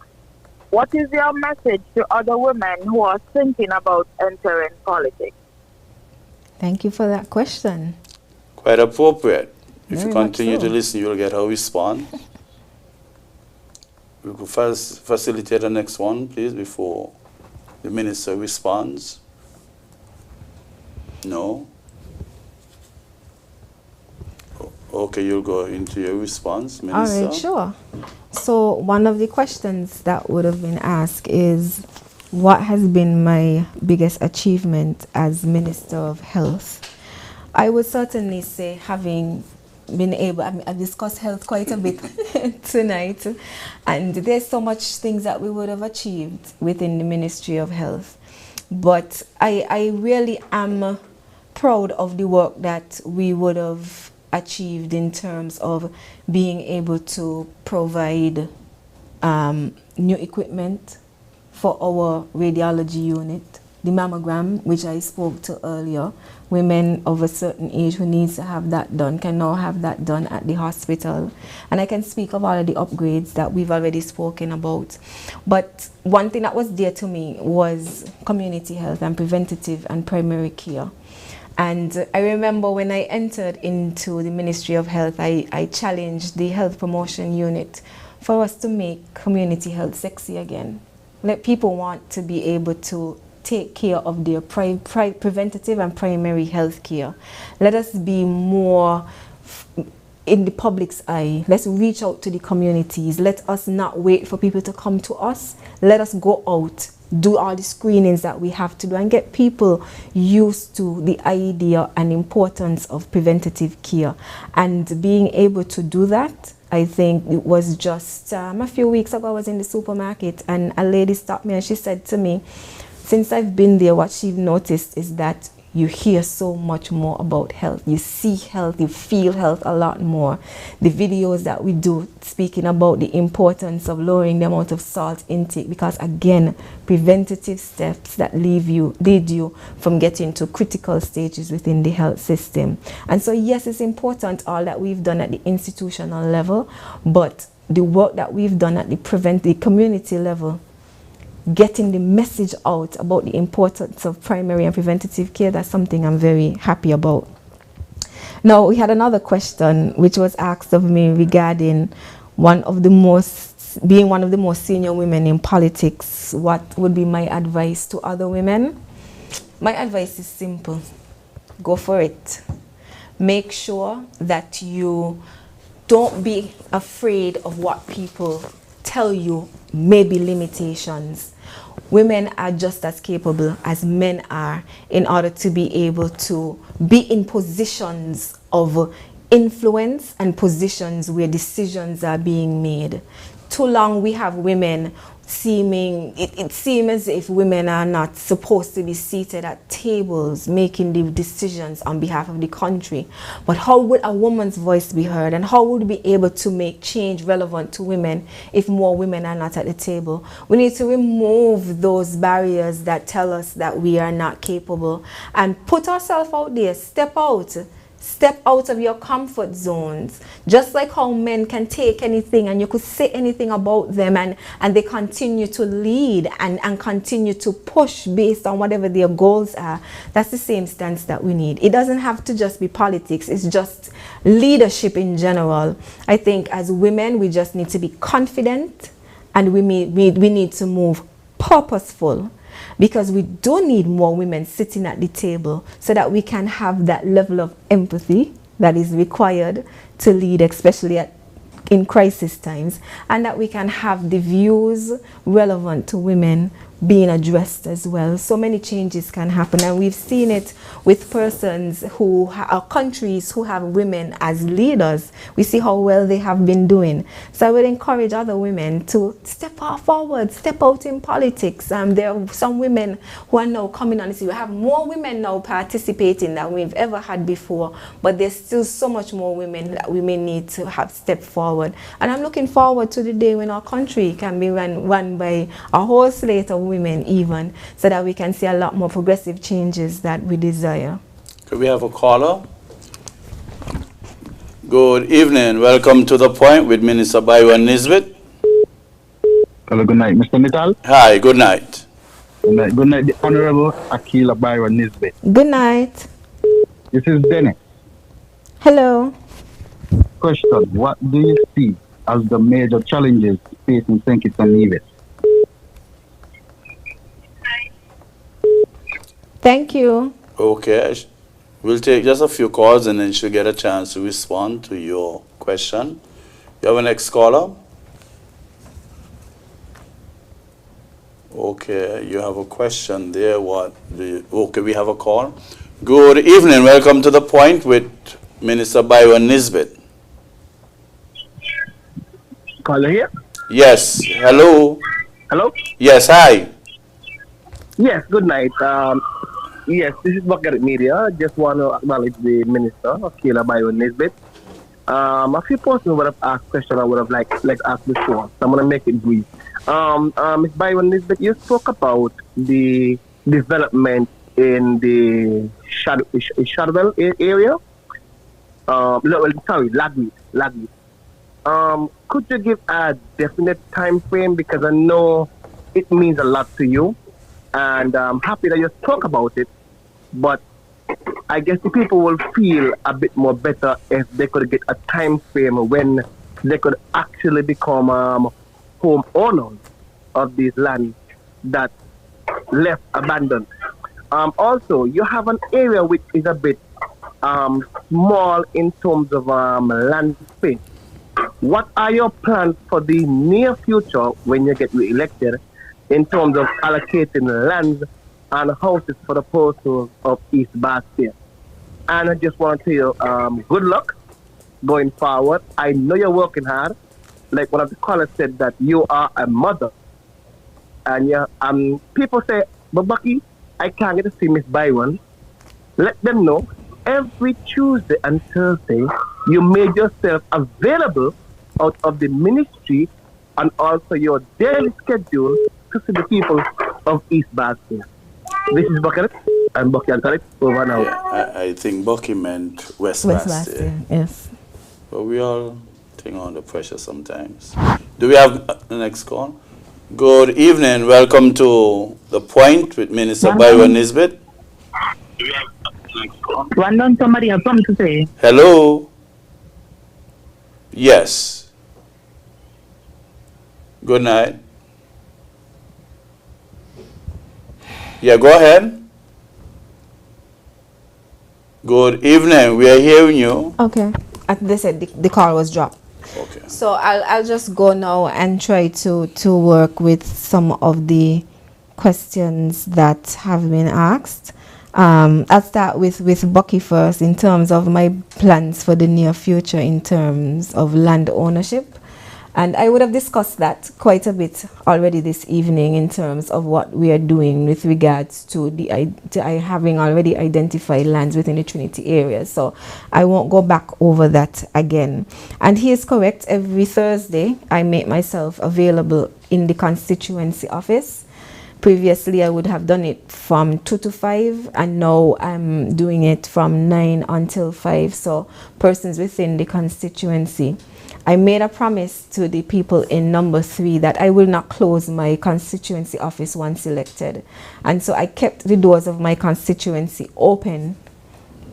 what is your message to other women who are thinking about entering politics? Thank you for that question. Quite appropriate. If Very you much continue so. to listen, you'll get how we respond. We could first facilitate the next one, please, before the minister responds. No? Okay, you'll go into your response, Minister. All right, sure. So one of the questions that would have been asked is, what has been my biggest achievement as Minister of Health? I would certainly say having been able, I've discussed health quite a bit tonight, and there's so much things that we would have achieved within the Ministry of Health. But I really am proud of the work that we would have achieved in terms of being able to provide new equipment for our radiology unit, the mammogram, which I spoke to earlier. Women of a certain age who needs to have that done can now have that done at the hospital. And I can speak of all of the upgrades that we've already spoken about. But one thing that was dear to me was community health and preventative and primary care. And I remember when I entered into the Ministry of Health, I challenged the health promotion unit for us to make community health sexy again. Let people want to be able to take care of their preventative and primary health care. Let us be more in the public's eye. Let's reach out to the communities. Let us not wait for people to come to us. Let us go out, do all the screenings that we have to do, and get people used to the idea and importance of preventative care. And being able to do that, I think it was just a few weeks ago, I was in the supermarket and a lady stopped me and she said to me, since I've been there, what she've noticed is that you hear so much more about health. You see health, you feel health a lot more. The videos that we do speaking about the importance of lowering the amount of salt intake, because again, preventative steps that lead you from getting to critical stages within the health system. And so yes, it's important all that we've done at the institutional level, but the work that we've done at the community level, getting the message out about the importance of primary and preventative care, that's something I'm very happy about. Now, we had another question which was asked of me regarding being one of the most senior women in politics. What would be my advice to other women? My advice is simple. Go for it. Make sure that you don't be afraid of what people tell you may be limitations. Women are just as capable as men are in order to be able to be in positions of influence and positions where decisions are being made. Too long we have women it seems as if women are not supposed to be seated at tables making the decisions on behalf of the country. But how would a woman's voice be heard, and how would we be able to make change relevant to women if more women are not at the table? We need to remove those barriers that tell us that we are not capable and put ourselves out there. Step out of your comfort zones. Just like how men can take anything and you could say anything about them and they continue to lead and continue to push based on whatever their goals are. That's the same stance that we need. It doesn't have to just be politics. It's just leadership in general. I think as women, we just need to be confident and we need to move purposeful. Because we do need more women sitting at the table so that we can have that level of empathy that is required to lead, especially in crisis times, and that we can have the views relevant to women being addressed as well. So many changes can happen, and we've seen it with persons who are countries who have women as leaders. We see how well they have been doing. So I would encourage other women to step forward, step out in politics. There are some women who are now coming on the scene. We have more women now participating than we've ever had before, but there's still so much more women that we may need to have stepped forward. And I'm looking forward to the day when our country can be run by a whole slate of women even, so that we can see a lot more progressive changes that we desire. Could we have a caller? Good evening. Welcome to The Point with Minister Byron-Nisbett. Hello, good night, Mr. Nital. Hi, good night. Good night, good night, the Honorable Akilah Byron-Nisbett. Good night. This is Dennis. Hello. Question, what do you see as the major challenges facing St. Kitts and Nevis? Thank you. Okay. We'll take just a few calls and then she'll get a chance to respond to your question. You have a next caller? Okay, you have a question there. Okay, we have a call. Good evening. Welcome to The Point with Minister Byron-Nisbett. Caller here? Yes. Hello. Hello? Yes, hi. Yes, good night. Yes, this is Bucket Media. Just want to acknowledge the Minister, Akilah Byron-Nisbett. A few persons would have asked questions I would have liked asked before, so I'm going to make it brief. Ms. Byron-Nisbett, you spoke about the development in the Shadwell area. Lagweed. Could you give a definite time frame, because I know it means a lot to you, and I'm happy that you spoke about it, but I guess the people will feel a bit more better if they could get a time frame when they could actually become homeowners of these lands that left abandoned. Also, you have an area which is a bit small in terms of land space. What are your plans for the near future when you get re-elected in terms of allocating lands and houses for the persons of East Bastia? And I just want to tell you, good luck going forward. I know you're working hard. Like one of the callers said, that you are a mother. And people say, but Bucky, I can't get to see Miss Byron. Let them know every Tuesday and Thursday you made yourself available out of the ministry and also your daily schedule to see the people of East Bastia. This is Bucket and Bucky Antalit over now. Yeah, I think Bucky meant West Bastia. Yes. But we all think under pressure sometimes. Do we have the next call? Good evening. Welcome to The Point with Minister Byron-Nisbett. Do we have the next call? Random, somebody has something to say. Hello. Yes. Good night. Yeah, go ahead. Good evening. We are hearing you. Okay. They said the call was dropped. Okay. So I'll just go now and try to work with some of the questions that have been asked. I'll start with Bucky first in terms of my plans for the near future in terms of land ownership. And I would have discussed that quite a bit already this evening in terms of what we are doing with regards to having already identified lands within the Trinity area. So I won't go back over that again. And he is correct. Every Thursday, I make myself available in the constituency office. Previously, I would have done it from 2 to 5, and now I'm doing it from 9 until 5. So persons within the constituency. I made a promise to the people in number 3 that I will not close my constituency office once elected. And so I kept the doors of my constituency open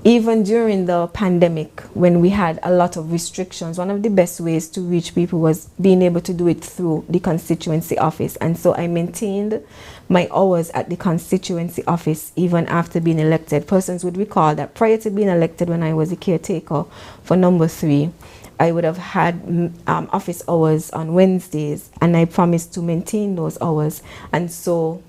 even during the pandemic, when we had a lot of restrictions, one of the best ways to reach people was being able to do it through the constituency office. And so I maintained my hours at the constituency office even after being elected. Persons would recall that prior to being elected, when I was a caretaker for number 3, I would have had office hours on Wednesdays, and I promised to maintain those hours. And so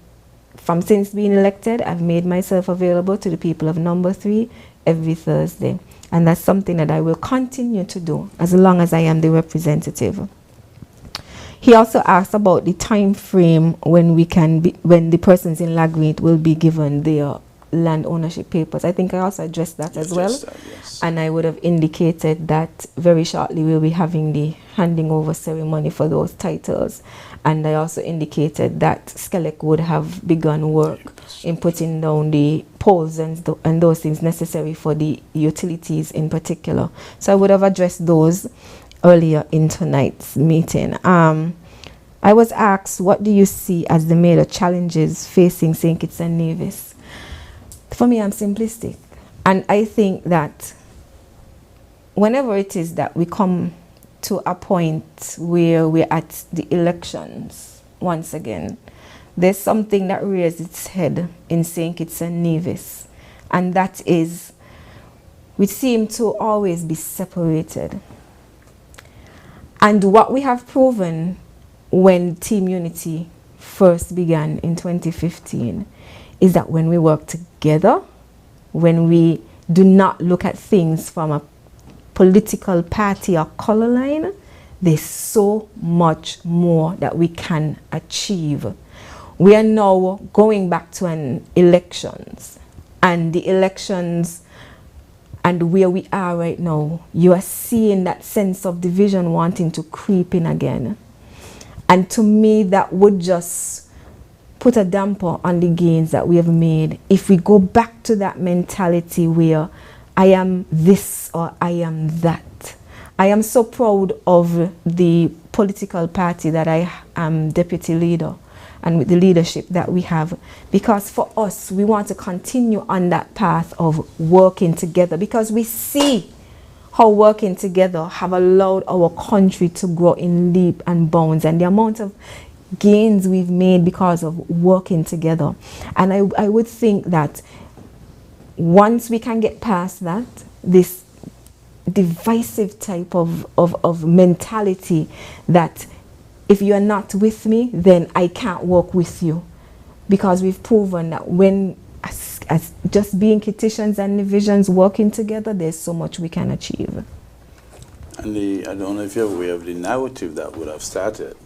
since being elected, I've made myself available to the people of number 3 every Thursday, and that's something that I will continue to do as long as I am the representative. He also asked about the time frame when when the persons in Lagrange will be given their land ownership papers. I think I also addressed that as well. Yes. And I would have indicated that very shortly we'll be having the handing over ceremony for those titles. And I also indicated that Skelec would have begun work in putting down the poles and those things necessary for the utilities in particular. So I would have addressed those earlier in tonight's meeting. I was asked, what do you see as the major challenges facing St. Kitts and Nevis? For me, I'm simplistic. And I think that whenever it is that we come to a point where we're at the elections once again, there's something that rears its head in St. Kitts and Nevis, and that is we seem to always be separated. And what we have proven when Team Unity first began in 2015 is that when we work together, when we do not look at things from a political party or color line, there's so much more that we can achieve. We are now going back to an elections, and the elections and where we are right now, you are seeing that sense of division wanting to creep in again. And to me, that would just put a damper on the gains that we have made if we go back to that mentality where I am this or I am that. I am so proud of the political party that I am deputy leader and with the leadership that we have, because for us, we want to continue on that path of working together, because we see how working together have allowed our country to grow in leap and bounds, and the amount of gains we've made because of working together. And I would think that once we can get past that, this divisive type of mentality that if you are not with me, then I can't work with you, because we've proven that when as just being Kittitians and Nevisians working together, there's so much we can achieve. And I don't know if you're aware of the narrative that would have started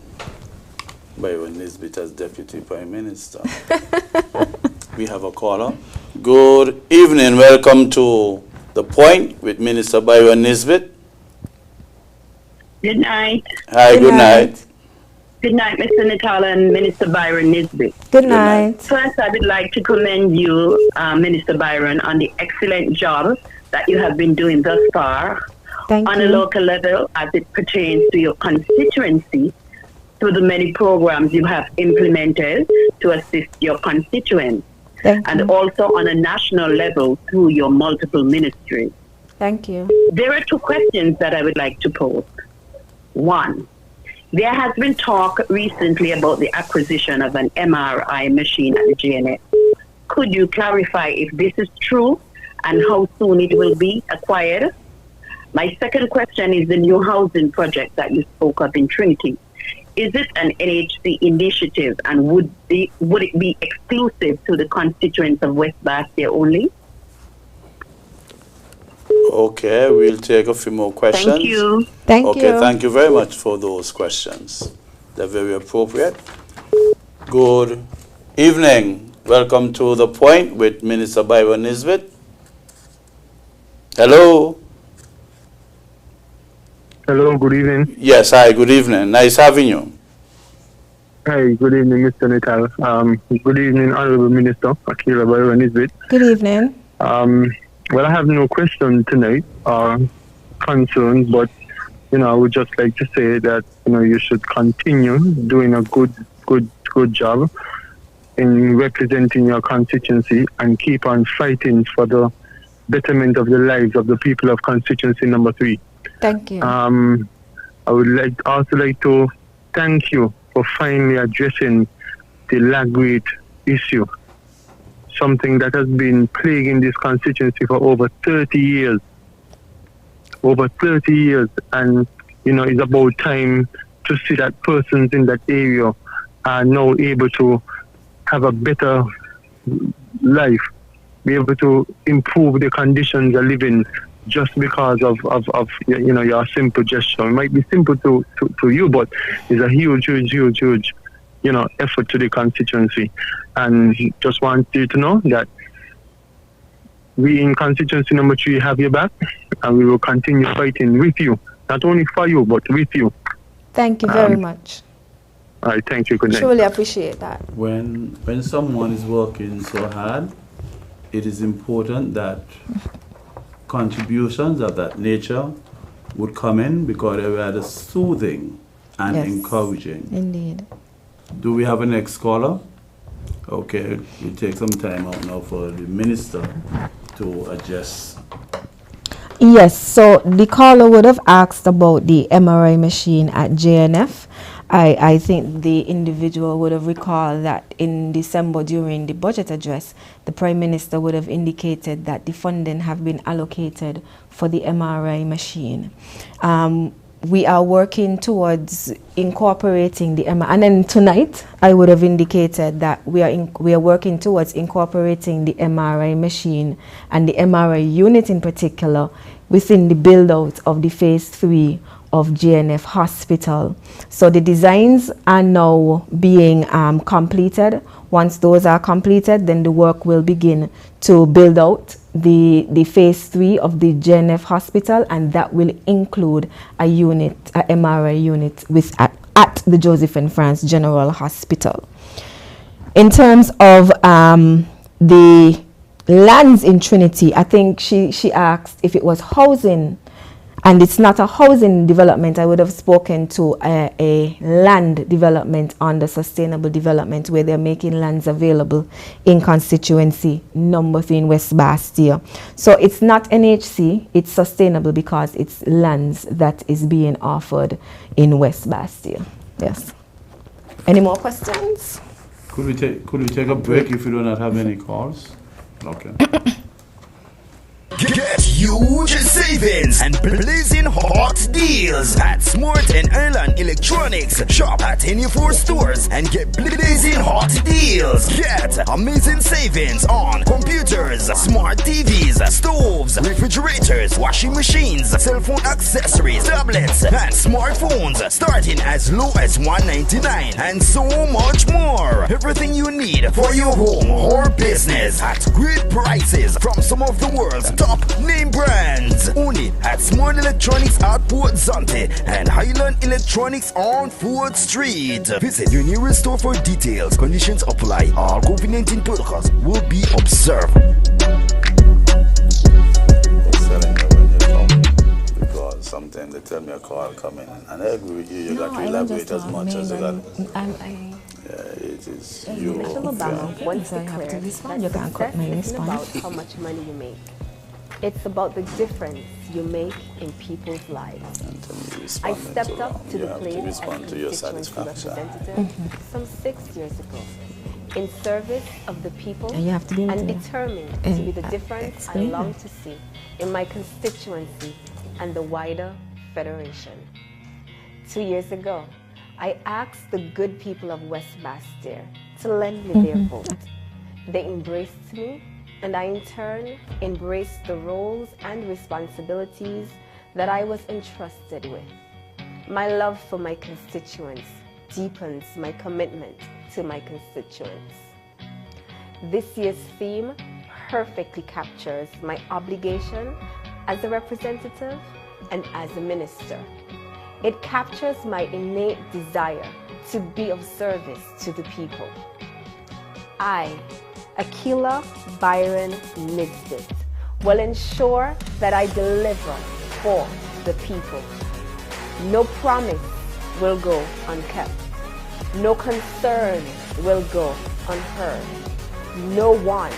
Byron-Nisbett as Deputy Prime Minister. We have a caller. Good evening. Welcome to The Point with Minister Byron-Nisbett. Good night. Hi, good night. Good night, Mr. Nital and Minister Byron-Nisbett. Good night. First, I would like to commend you, Minister Byron, on the excellent job that you have been doing thus far Thank on you. a local level as it pertains to your constituency, through the many programs you have implemented to assist your constituents, and also on a national level through your multiple ministries. Thank you. There are two questions that I would like to pose. One, there has been talk recently about the acquisition of an MRI machine at the GNS. Could you clarify if this is true and how soon it will be acquired? My second question is the new housing project that you spoke of in Trinity. Is it an NHC initiative, and would it be exclusive to the constituents of West Bastia only? Okay, we'll take a few more questions. Thank you. Thank you. Okay, thank you very much for those questions. They're very appropriate. Good evening. Welcome to The Point with Minister Byron-Nisbett. Hello. Hello, good evening. Yes, hi, good evening. Nice having you. Hi, good evening, Mr. Nital. Good evening, Honorable Minister Akilah Byron-Nisbett. Good evening. Well, I have no question tonight or concerns, but I would just like to say that you should continue doing a good job in representing your constituency and keep on fighting for the betterment of the lives of the people of constituency number 3. Thank you. I would also like to thank you for finally addressing the lag rate issue, something that has been plaguing this constituency for over 30 years. Over 30 years, and it's about time to see that persons in that area are now able to have a better life, be able to improve the conditions of living just because of your simple gesture. It might be simple to you, but it's a huge effort to the constituency. And just want you to know that we in constituency number 3 have your back, and we will continue fighting with you, not only for you, but with you. Thank you very much. All right, thank you. Good night. Truly appreciate that. When someone is working so hard, it is important that contributions of that nature would come in, because they were soothing and encouraging. Indeed. Do we have a next caller? Okay, we'll take some time out now for the minister to address. Yes, so the caller would have asked about the MRI machine at JNF. I think the individual would have recalled that in December during the budget address, the Prime Minister would have indicated that the funding have been allocated for the MRI machine. We are working towards incorporating the MRI, and then tonight I would have indicated that we are working towards incorporating the MRI machine and the MRI unit in particular within the build out of the phase 3 of JNF Hospital. So the designs are now being completed. Once those are completed, then the work will begin to build out the phase 3 of the JNF Hospital, and that will include a unit, a MRI unit at the Joseph and France General Hospital. In terms of the lands in Trinity, I think she asked if it was housing, and it's not a housing development. I would have spoken to a land development under sustainable development, where they're making lands available in constituency number 3 in West Bastia. So it's not NHC, it's sustainable because it's lands that is being offered in West Bastia. Yes. Any more questions? Could we take a break if we do not have any calls? Okay. Get huge savings and blazing hot deals at Smart and Ireland Electronics. Shop at any of our stores and get blazing hot deals. Get amazing savings on computers, smart TVs, stoves, refrigerators, washing machines, cell phone accessories, tablets, and smartphones, starting as low as $199, and so much more. Everything you need for your home or business at great prices from some of the world's top name brands. Only at Smart Electronics at Port Zante and Highland Electronics on 4th Street. Visit your nearest store for details. Conditions apply. All COVID-19 protocols will be observed. Because sometimes they tell me a call coming, and I agree with you. You got to elaborate as much as you got. It is you. Michelle Obama once declared that success isn't about how much money you make. It's about the difference you make in people's lives. I stepped up to the plate as constituency representative some 6 years ago, in service of the people and determined to be the difference I long to see in my constituency and the wider federation. 2 years ago, I asked the good people of West Bastia to lend me their vote. They embraced me, and I in turn embraced the roles and responsibilities that I was entrusted with. My love for my constituents deepens my commitment to my constituents. This year's theme perfectly captures my obligation as a representative and as a minister. It captures my innate desire to be of service to the people. I, Akilah Byron-Nisbett, will ensure that I deliver for the people. No promise will go unkept. No concern will go unheard. No one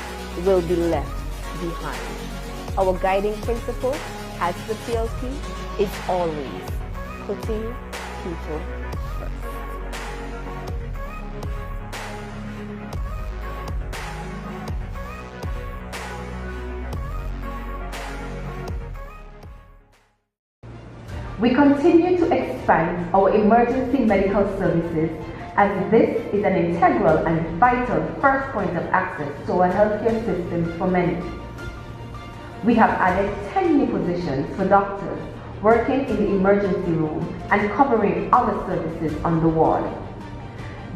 will be left behind. Our guiding principle as the PLP is always putting people first. We continue to expand our emergency medical services as this is an integral and vital first point of access to our healthcare systems for many. We have added 10 new positions for doctors working in the emergency room and covering other services on the ward.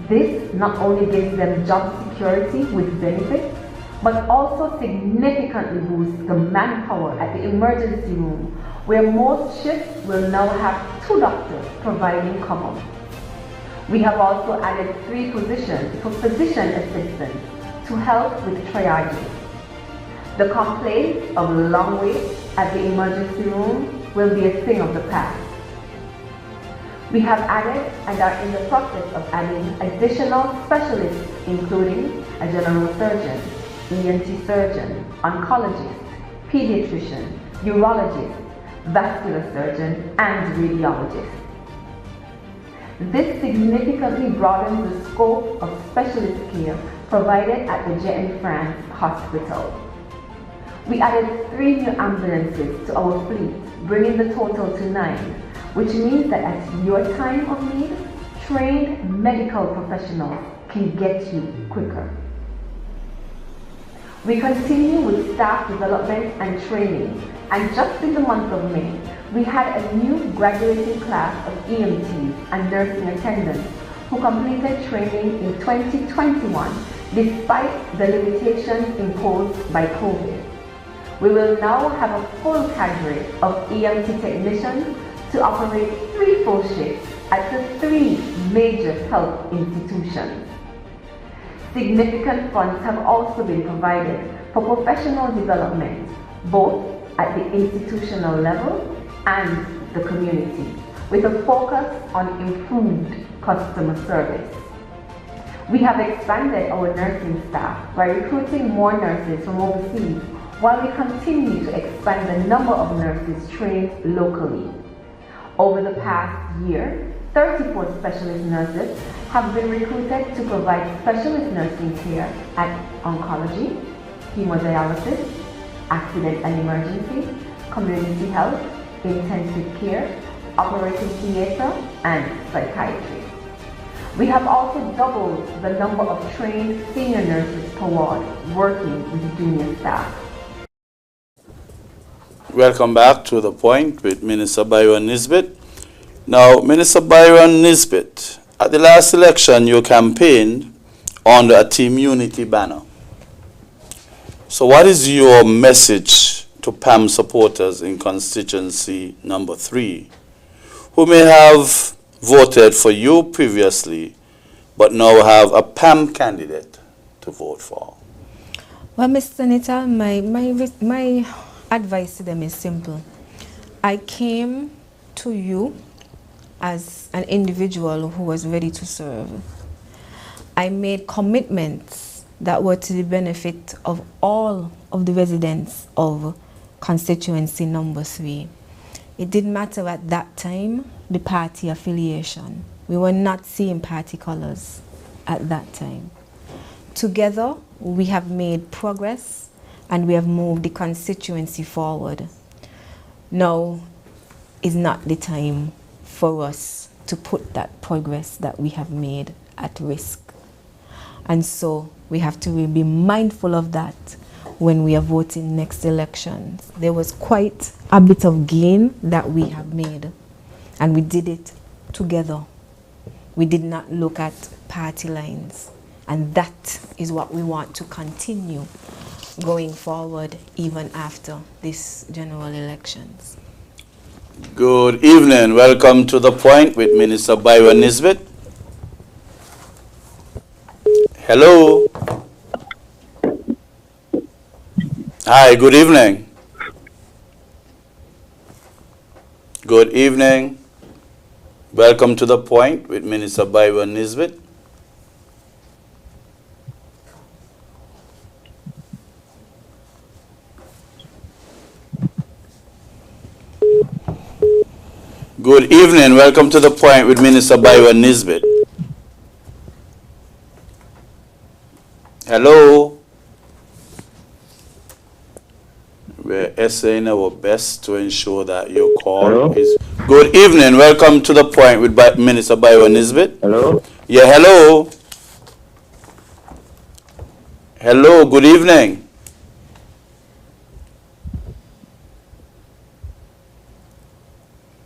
This not only gives them job security with benefits, but also significantly boosts the manpower at the emergency room, where most shifts will now have 2 doctors providing cover. We have also added 3 positions for physician assistants to help with triaging. The complaints of long waits at the emergency room will be a thing of the past. We have added and are in the process of adding additional specialists, including a general surgeon, ENT surgeon, oncologist, pediatrician, urologist, vascular surgeon, and radiologist. This significantly broadens the scope of specialist care provided at the Jeanne France Hospital. We added 3 new ambulances to our fleet, bringing the total to 9, which means that at your time of need, trained medical professionals can get you quicker. We continue with staff development and training, and just in the month of May, we had a new graduating class of EMTs and nursing attendants who completed training in 2021 despite the limitations imposed by COVID. We will now have a full cadre of EMT technicians to operate 3 full shifts at the 3 major health institutions. Significant funds have also been provided for professional development, both at the institutional level and the community, with a focus on improved customer service. We have expanded our nursing staff by recruiting more nurses from overseas, while we continue to expand the number of nurses trained locally. Over the past year, 34 specialist nurses have been recruited to provide specialist nursing care at oncology, hemodialysis, accident and emergency, community health, intensive care, operating theater, and psychiatry. We have also doubled the number of trained senior nurses per ward working with junior staff. Welcome back to The Point with Minister Byron-Nisbett. Now, Minister Byron-Nisbett, at the last election you campaigned under a Team Unity banner. So what is your message to PAM supporters in constituency number 3 who may have voted for you previously but now have a PAM candidate to vote for? Well, Mr. Nital, my advice to them is simple. I came to you as an individual who was ready to serve. I made commitments that were to the benefit of all of the residents of constituency number 3. It didn't matter at that time the party affiliation. We were not seeing party colors at that time. Together, we have made progress and we have moved the constituency forward. Now is not the time for us to put that progress that we have made at risk. And so we have to be mindful of that when we are voting next elections. There was quite a bit of gain that we have made, and we did it together. We did not look at party lines, and that is what we want to continue going forward even after this general elections. Good evening. Welcome to The Point with Minister Byron-Nisbett. Hello. Hi, good evening. Good evening. Welcome to The Point with Minister Byron-Nisbett. Good evening. Welcome to the point with Minister Byron-Nisbett. Hello. We're essaying our best to ensure that your call is... Good evening. Welcome to the point with Minister Byron-Nisbett. Hello. Yeah, hello. Hello, good evening.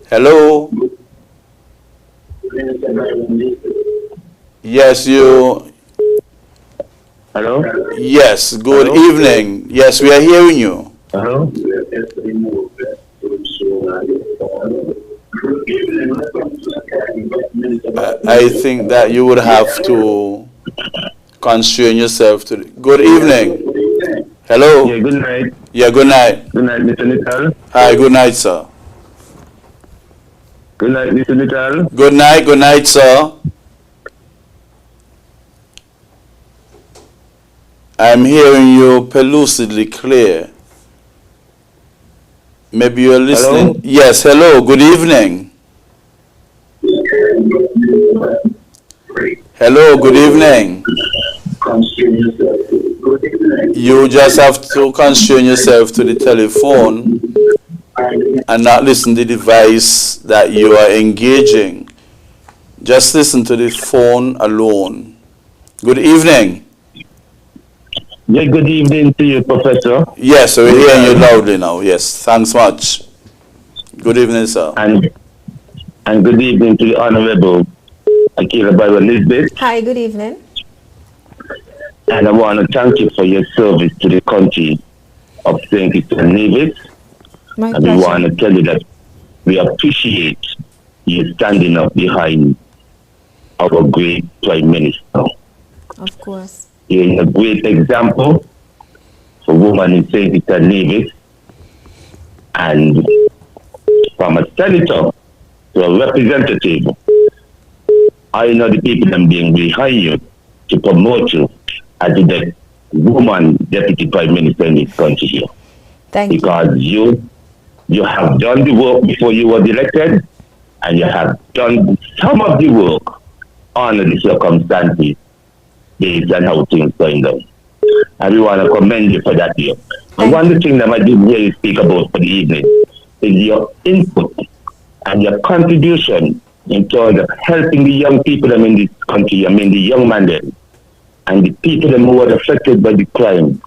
Hello. Yes, you... Hello? Yes, good Hello? evening. Yes, we are hearing you. Hello? I think that you would have to constrain yourself to... Good evening. Hello? Yeah, good night. Yeah, good night. Good night, Mr. Nital. Hi, good night, sir. Good night, Mr. Nital. Good night, sir. I'm hearing you pellucidly clear. Maybe you're listening. Hello? Yes, hello, good evening. Hello, good evening. You just have to constrain yourself to the telephone and not listen to the device that you are engaging. Just listen to the phone alone. Good evening. Yeah, good evening to you, Professor. Yes, we're hearing you loudly now. Yes, thanks much. Good evening, sir. And good evening to the Honorable Akilah Byron-Nisbett. Hi, good evening. And I want to thank you for your service to the country of St. Kitts and Nevis. My and pleasure. we want to tell you that we appreciate you standing up behind our great Prime Minister. Of course. You're a great example for women in St. Kitts and Nevis, and from a senator to a representative, I know the people that are being behind you to promote you as the woman deputy prime minister in this country here. Thank you. Because you have done the work before you were elected, and you have done some of the work under the circumstances based on how things going down. And we want to commend you for that here. And one of the things that I didn't hear you speak about for the evening is your input and your contribution in terms of helping the young people in this country, I mean the young man there, and the people who are affected by the crime,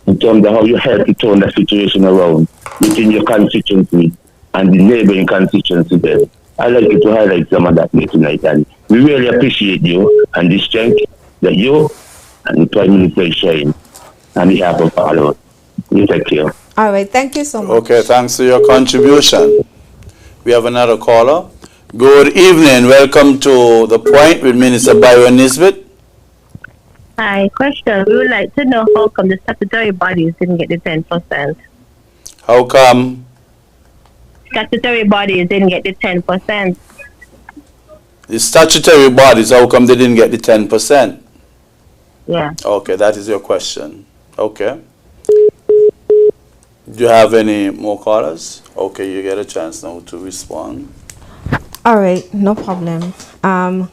in terms of how you help to turn the situation around within your constituency and the neighboring constituency there. I'd like you to highlight some of that here tonight, and we really appreciate you and the strength that you and the Prime Minister is showing on behalf of all of us. You take care. All right, thank you so much. Okay, thanks for your contribution. We have another caller. Good evening. Welcome to The Point with Minister Byron-Nisbett. Hi, question. We would like to know how come the statutory bodies didn't get the 10%? How come? Statutory bodies didn't get the 10%. The statutory bodies, how come they didn't get the 10%? Yeah. Okay, that is your question. Okay. Do you have any more callers? Okay, you get a chance now to respond. All right, no problem.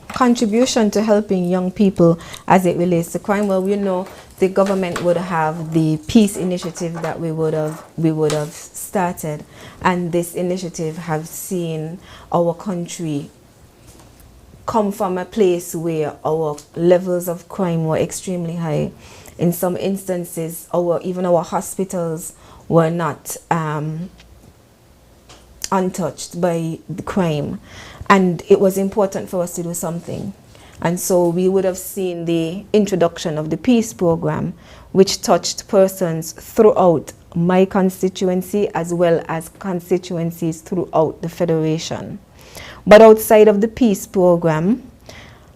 Contribution to helping young people as it relates to crime. Well, we know the government would have the peace initiative that we would have started, and this initiative have seen our country come from a place where our levels of crime were extremely high. In some instances, even our hospitals were not untouched by the crime, and it was important for us to do something. And so we would have seen the introduction of the peace program, which touched persons throughout my constituency as well as constituencies throughout the federation. But outside of the peace program,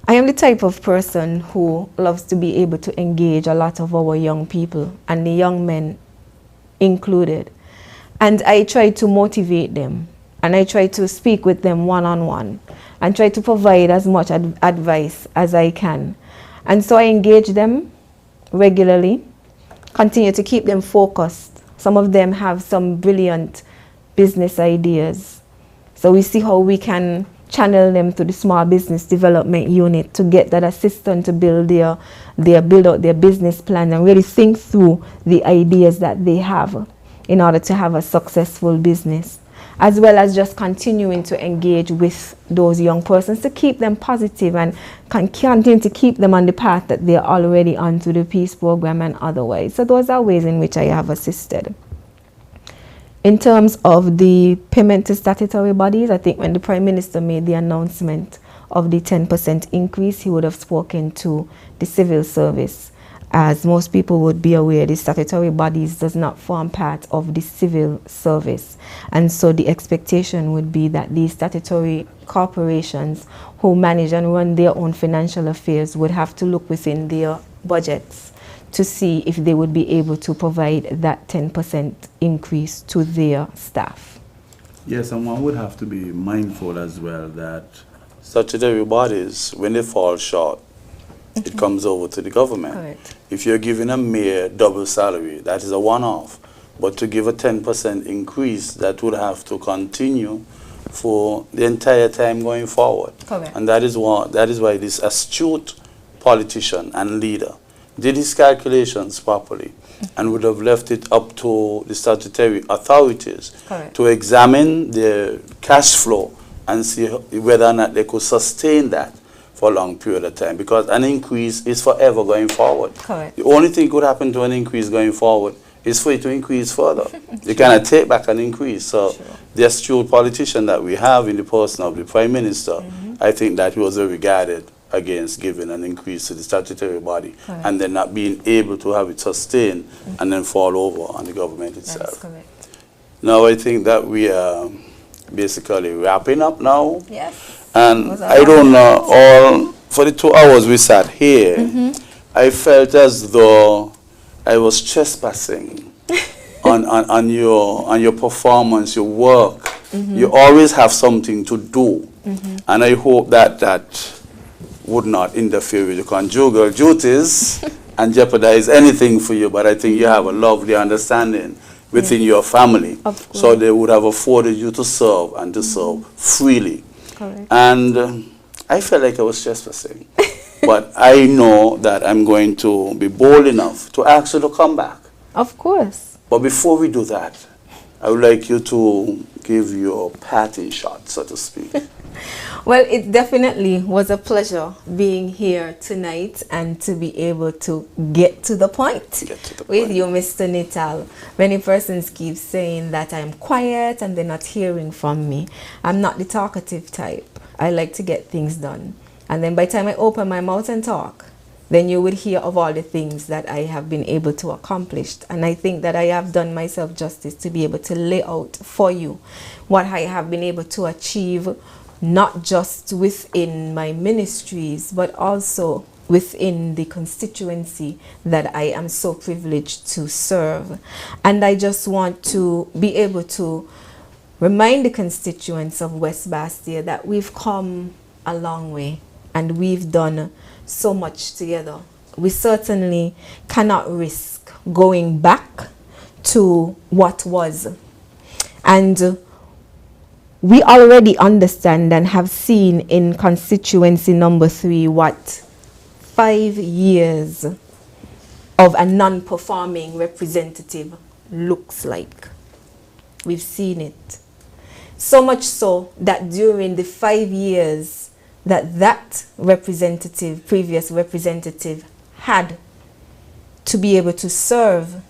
I am the type of person who loves to be able to engage a lot of our young people, and the young men included. And I try to motivate them, and I try to speak with them one-on-one, and try to provide as much advice as I can. And so I engage them regularly, continue to keep them focused. Some of them have some brilliant business ideas. So we see how we can channel them to the small business development unit to get that assistance to build build out their business plan and really think through the ideas that they have in order to have a successful business, as well as just continuing to engage with those young persons to keep them positive and continue to keep them on the path that they're already on through the peace program and otherwise. So those are ways in which I have assisted. In terms of the payment to statutory bodies, I think when the Prime Minister made the announcement of the 10% increase, he would have spoken to the civil service. As most people would be aware, the statutory bodies does not form part of the civil service. And so the expectation would be that these statutory corporations who manage and run their own financial affairs would have to look within their budgets to see if they would be able to provide that 10% increase to their staff. Yes, and one would have to be mindful as well that statutory bodies, when they fall short, it comes over to the government. Correct. If you're giving a mere double salary, that is a one-off. But to give a 10% increase, that would have to continue for the entire time going forward. Correct. And that is why this astute politician and leader did his calculations properly and would have left it up to the statutory authorities to examine the cash flow and see whether or not they could sustain that for a long period of time, because an increase is forever going forward. Correct. The only thing could happen to an increase going forward is for it to increase further. You cannot take back an increase. So the astute politician that we have in the person of the Prime Minister, I think that he was very guarded against giving an increase to the statutory body and then not being able to have it sustained and then fall over on the government itself. That's correct. Now I think that we are basically wrapping up now. Yes. And I don't know, for the 2 hours we sat here, I felt as though I was trespassing on your performance, your work. You always have something to do. And I hope that would not interfere with your conjugal duties and jeopardize anything for you. But I think you have a lovely understanding within your family. So they would have afforded you to serve and to serve freely. Correct. And I felt like I was trespassing. But I know that I'm going to be bold enough to ask you to come back. Of course. But before we do that, I would like you to give your parting shot, so to speak. Well, it definitely was a pleasure being here tonight and to be able to get to the point with you, Mr. Nital. Many persons keep saying that I'm quiet and they're not hearing from me. I'm not the talkative type. I like to get things done. And then by the time I open my mouth and talk, then you would hear of all the things that I have been able to accomplish. And I think that I have done myself justice to be able to lay out for you what I have been able to achieve, not just within my ministries, but also within the constituency that I am so privileged to serve. And I just want to be able to remind the constituents of West Bastia that we've come a long way and we've done so much together. We certainly cannot risk going back to what was. And we already understand and have seen in constituency number 3 what 5 years of a non-performing representative looks like. We've seen it. So much so that during the 5 years that representative, previous representative, had to be able to serve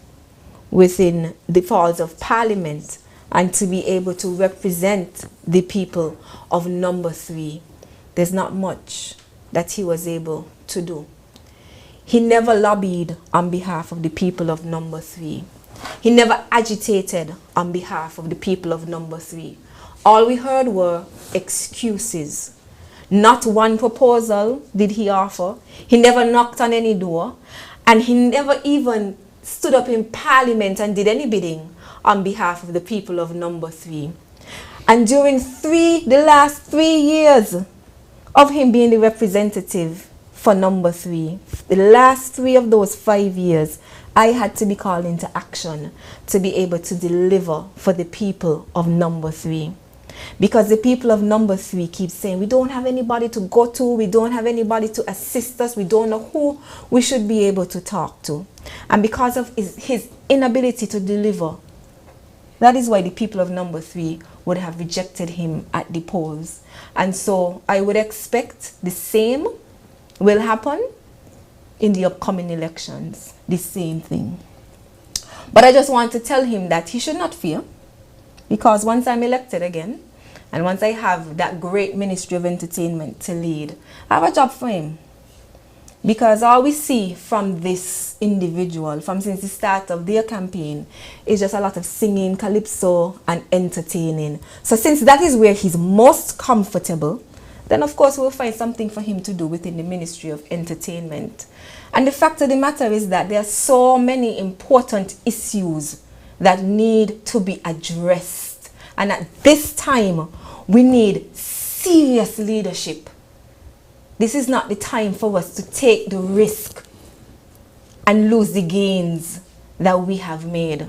within the halls of Parliament and to be able to represent the people of number 3, there's not much that he was able to do. He never lobbied on behalf of the people of number 3. He never agitated on behalf of the people of number 3. All we heard were excuses. Not one proposal did he offer. He never knocked on any door. And he never even stood up in Parliament and did any bidding on behalf of the people of number 3. And during the last 3 years of him being the representative for number 3, the last 3 of those 5 years, I had to be called into action to be able to deliver for the people of number 3. Because the people of number 3 keep saying, we don't have anybody to go to, we don't have anybody to assist us, we don't know who we should be able to talk to. And because of his inability to deliver, that is why the people of number 3 would have rejected him at the polls. And so I would expect the same will happen in the upcoming elections, the same thing. But I just want to tell him that he should not fear, because once I'm elected again, and once I have that great Ministry of Entertainment to lead, I have a job for him. Because all we see from this individual, from since the start of their campaign, is just a lot of singing, calypso, and entertaining. So since that is where he's most comfortable, then of course we'll find something for him to do within the Ministry of Entertainment. And the fact of the matter is that there are so many important issues that need to be addressed. And at this time, we need serious leadership. This is not the time for us to take the risk and lose the gains that we have made.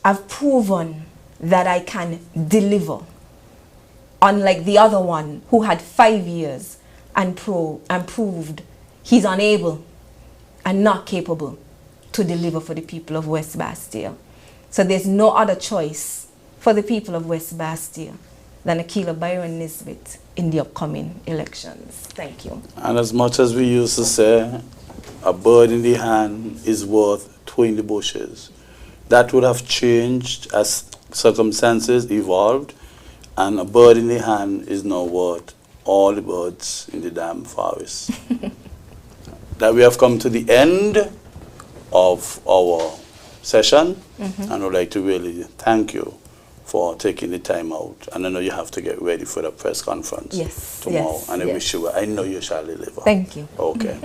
I've proven that I can deliver, unlike the other one who had 5 years and proved he's unable and not capable to deliver for the people of West Bastia. So there's no other choice for the people of West Bastia than Akilah Byron-Nisbett in the upcoming elections. Thank you. And as much as we used to say, a bird in the hand is worth two in the bushes, that would have changed as circumstances evolved, and a bird in the hand is now worth all the birds in the damn forest. That we have come to the end of our session, and I would like to really thank you for taking the time out. And I know you have to get ready for the press conference tomorrow. Yes, and I yes. wish you well. I know you shall deliver. Thank you. Okay.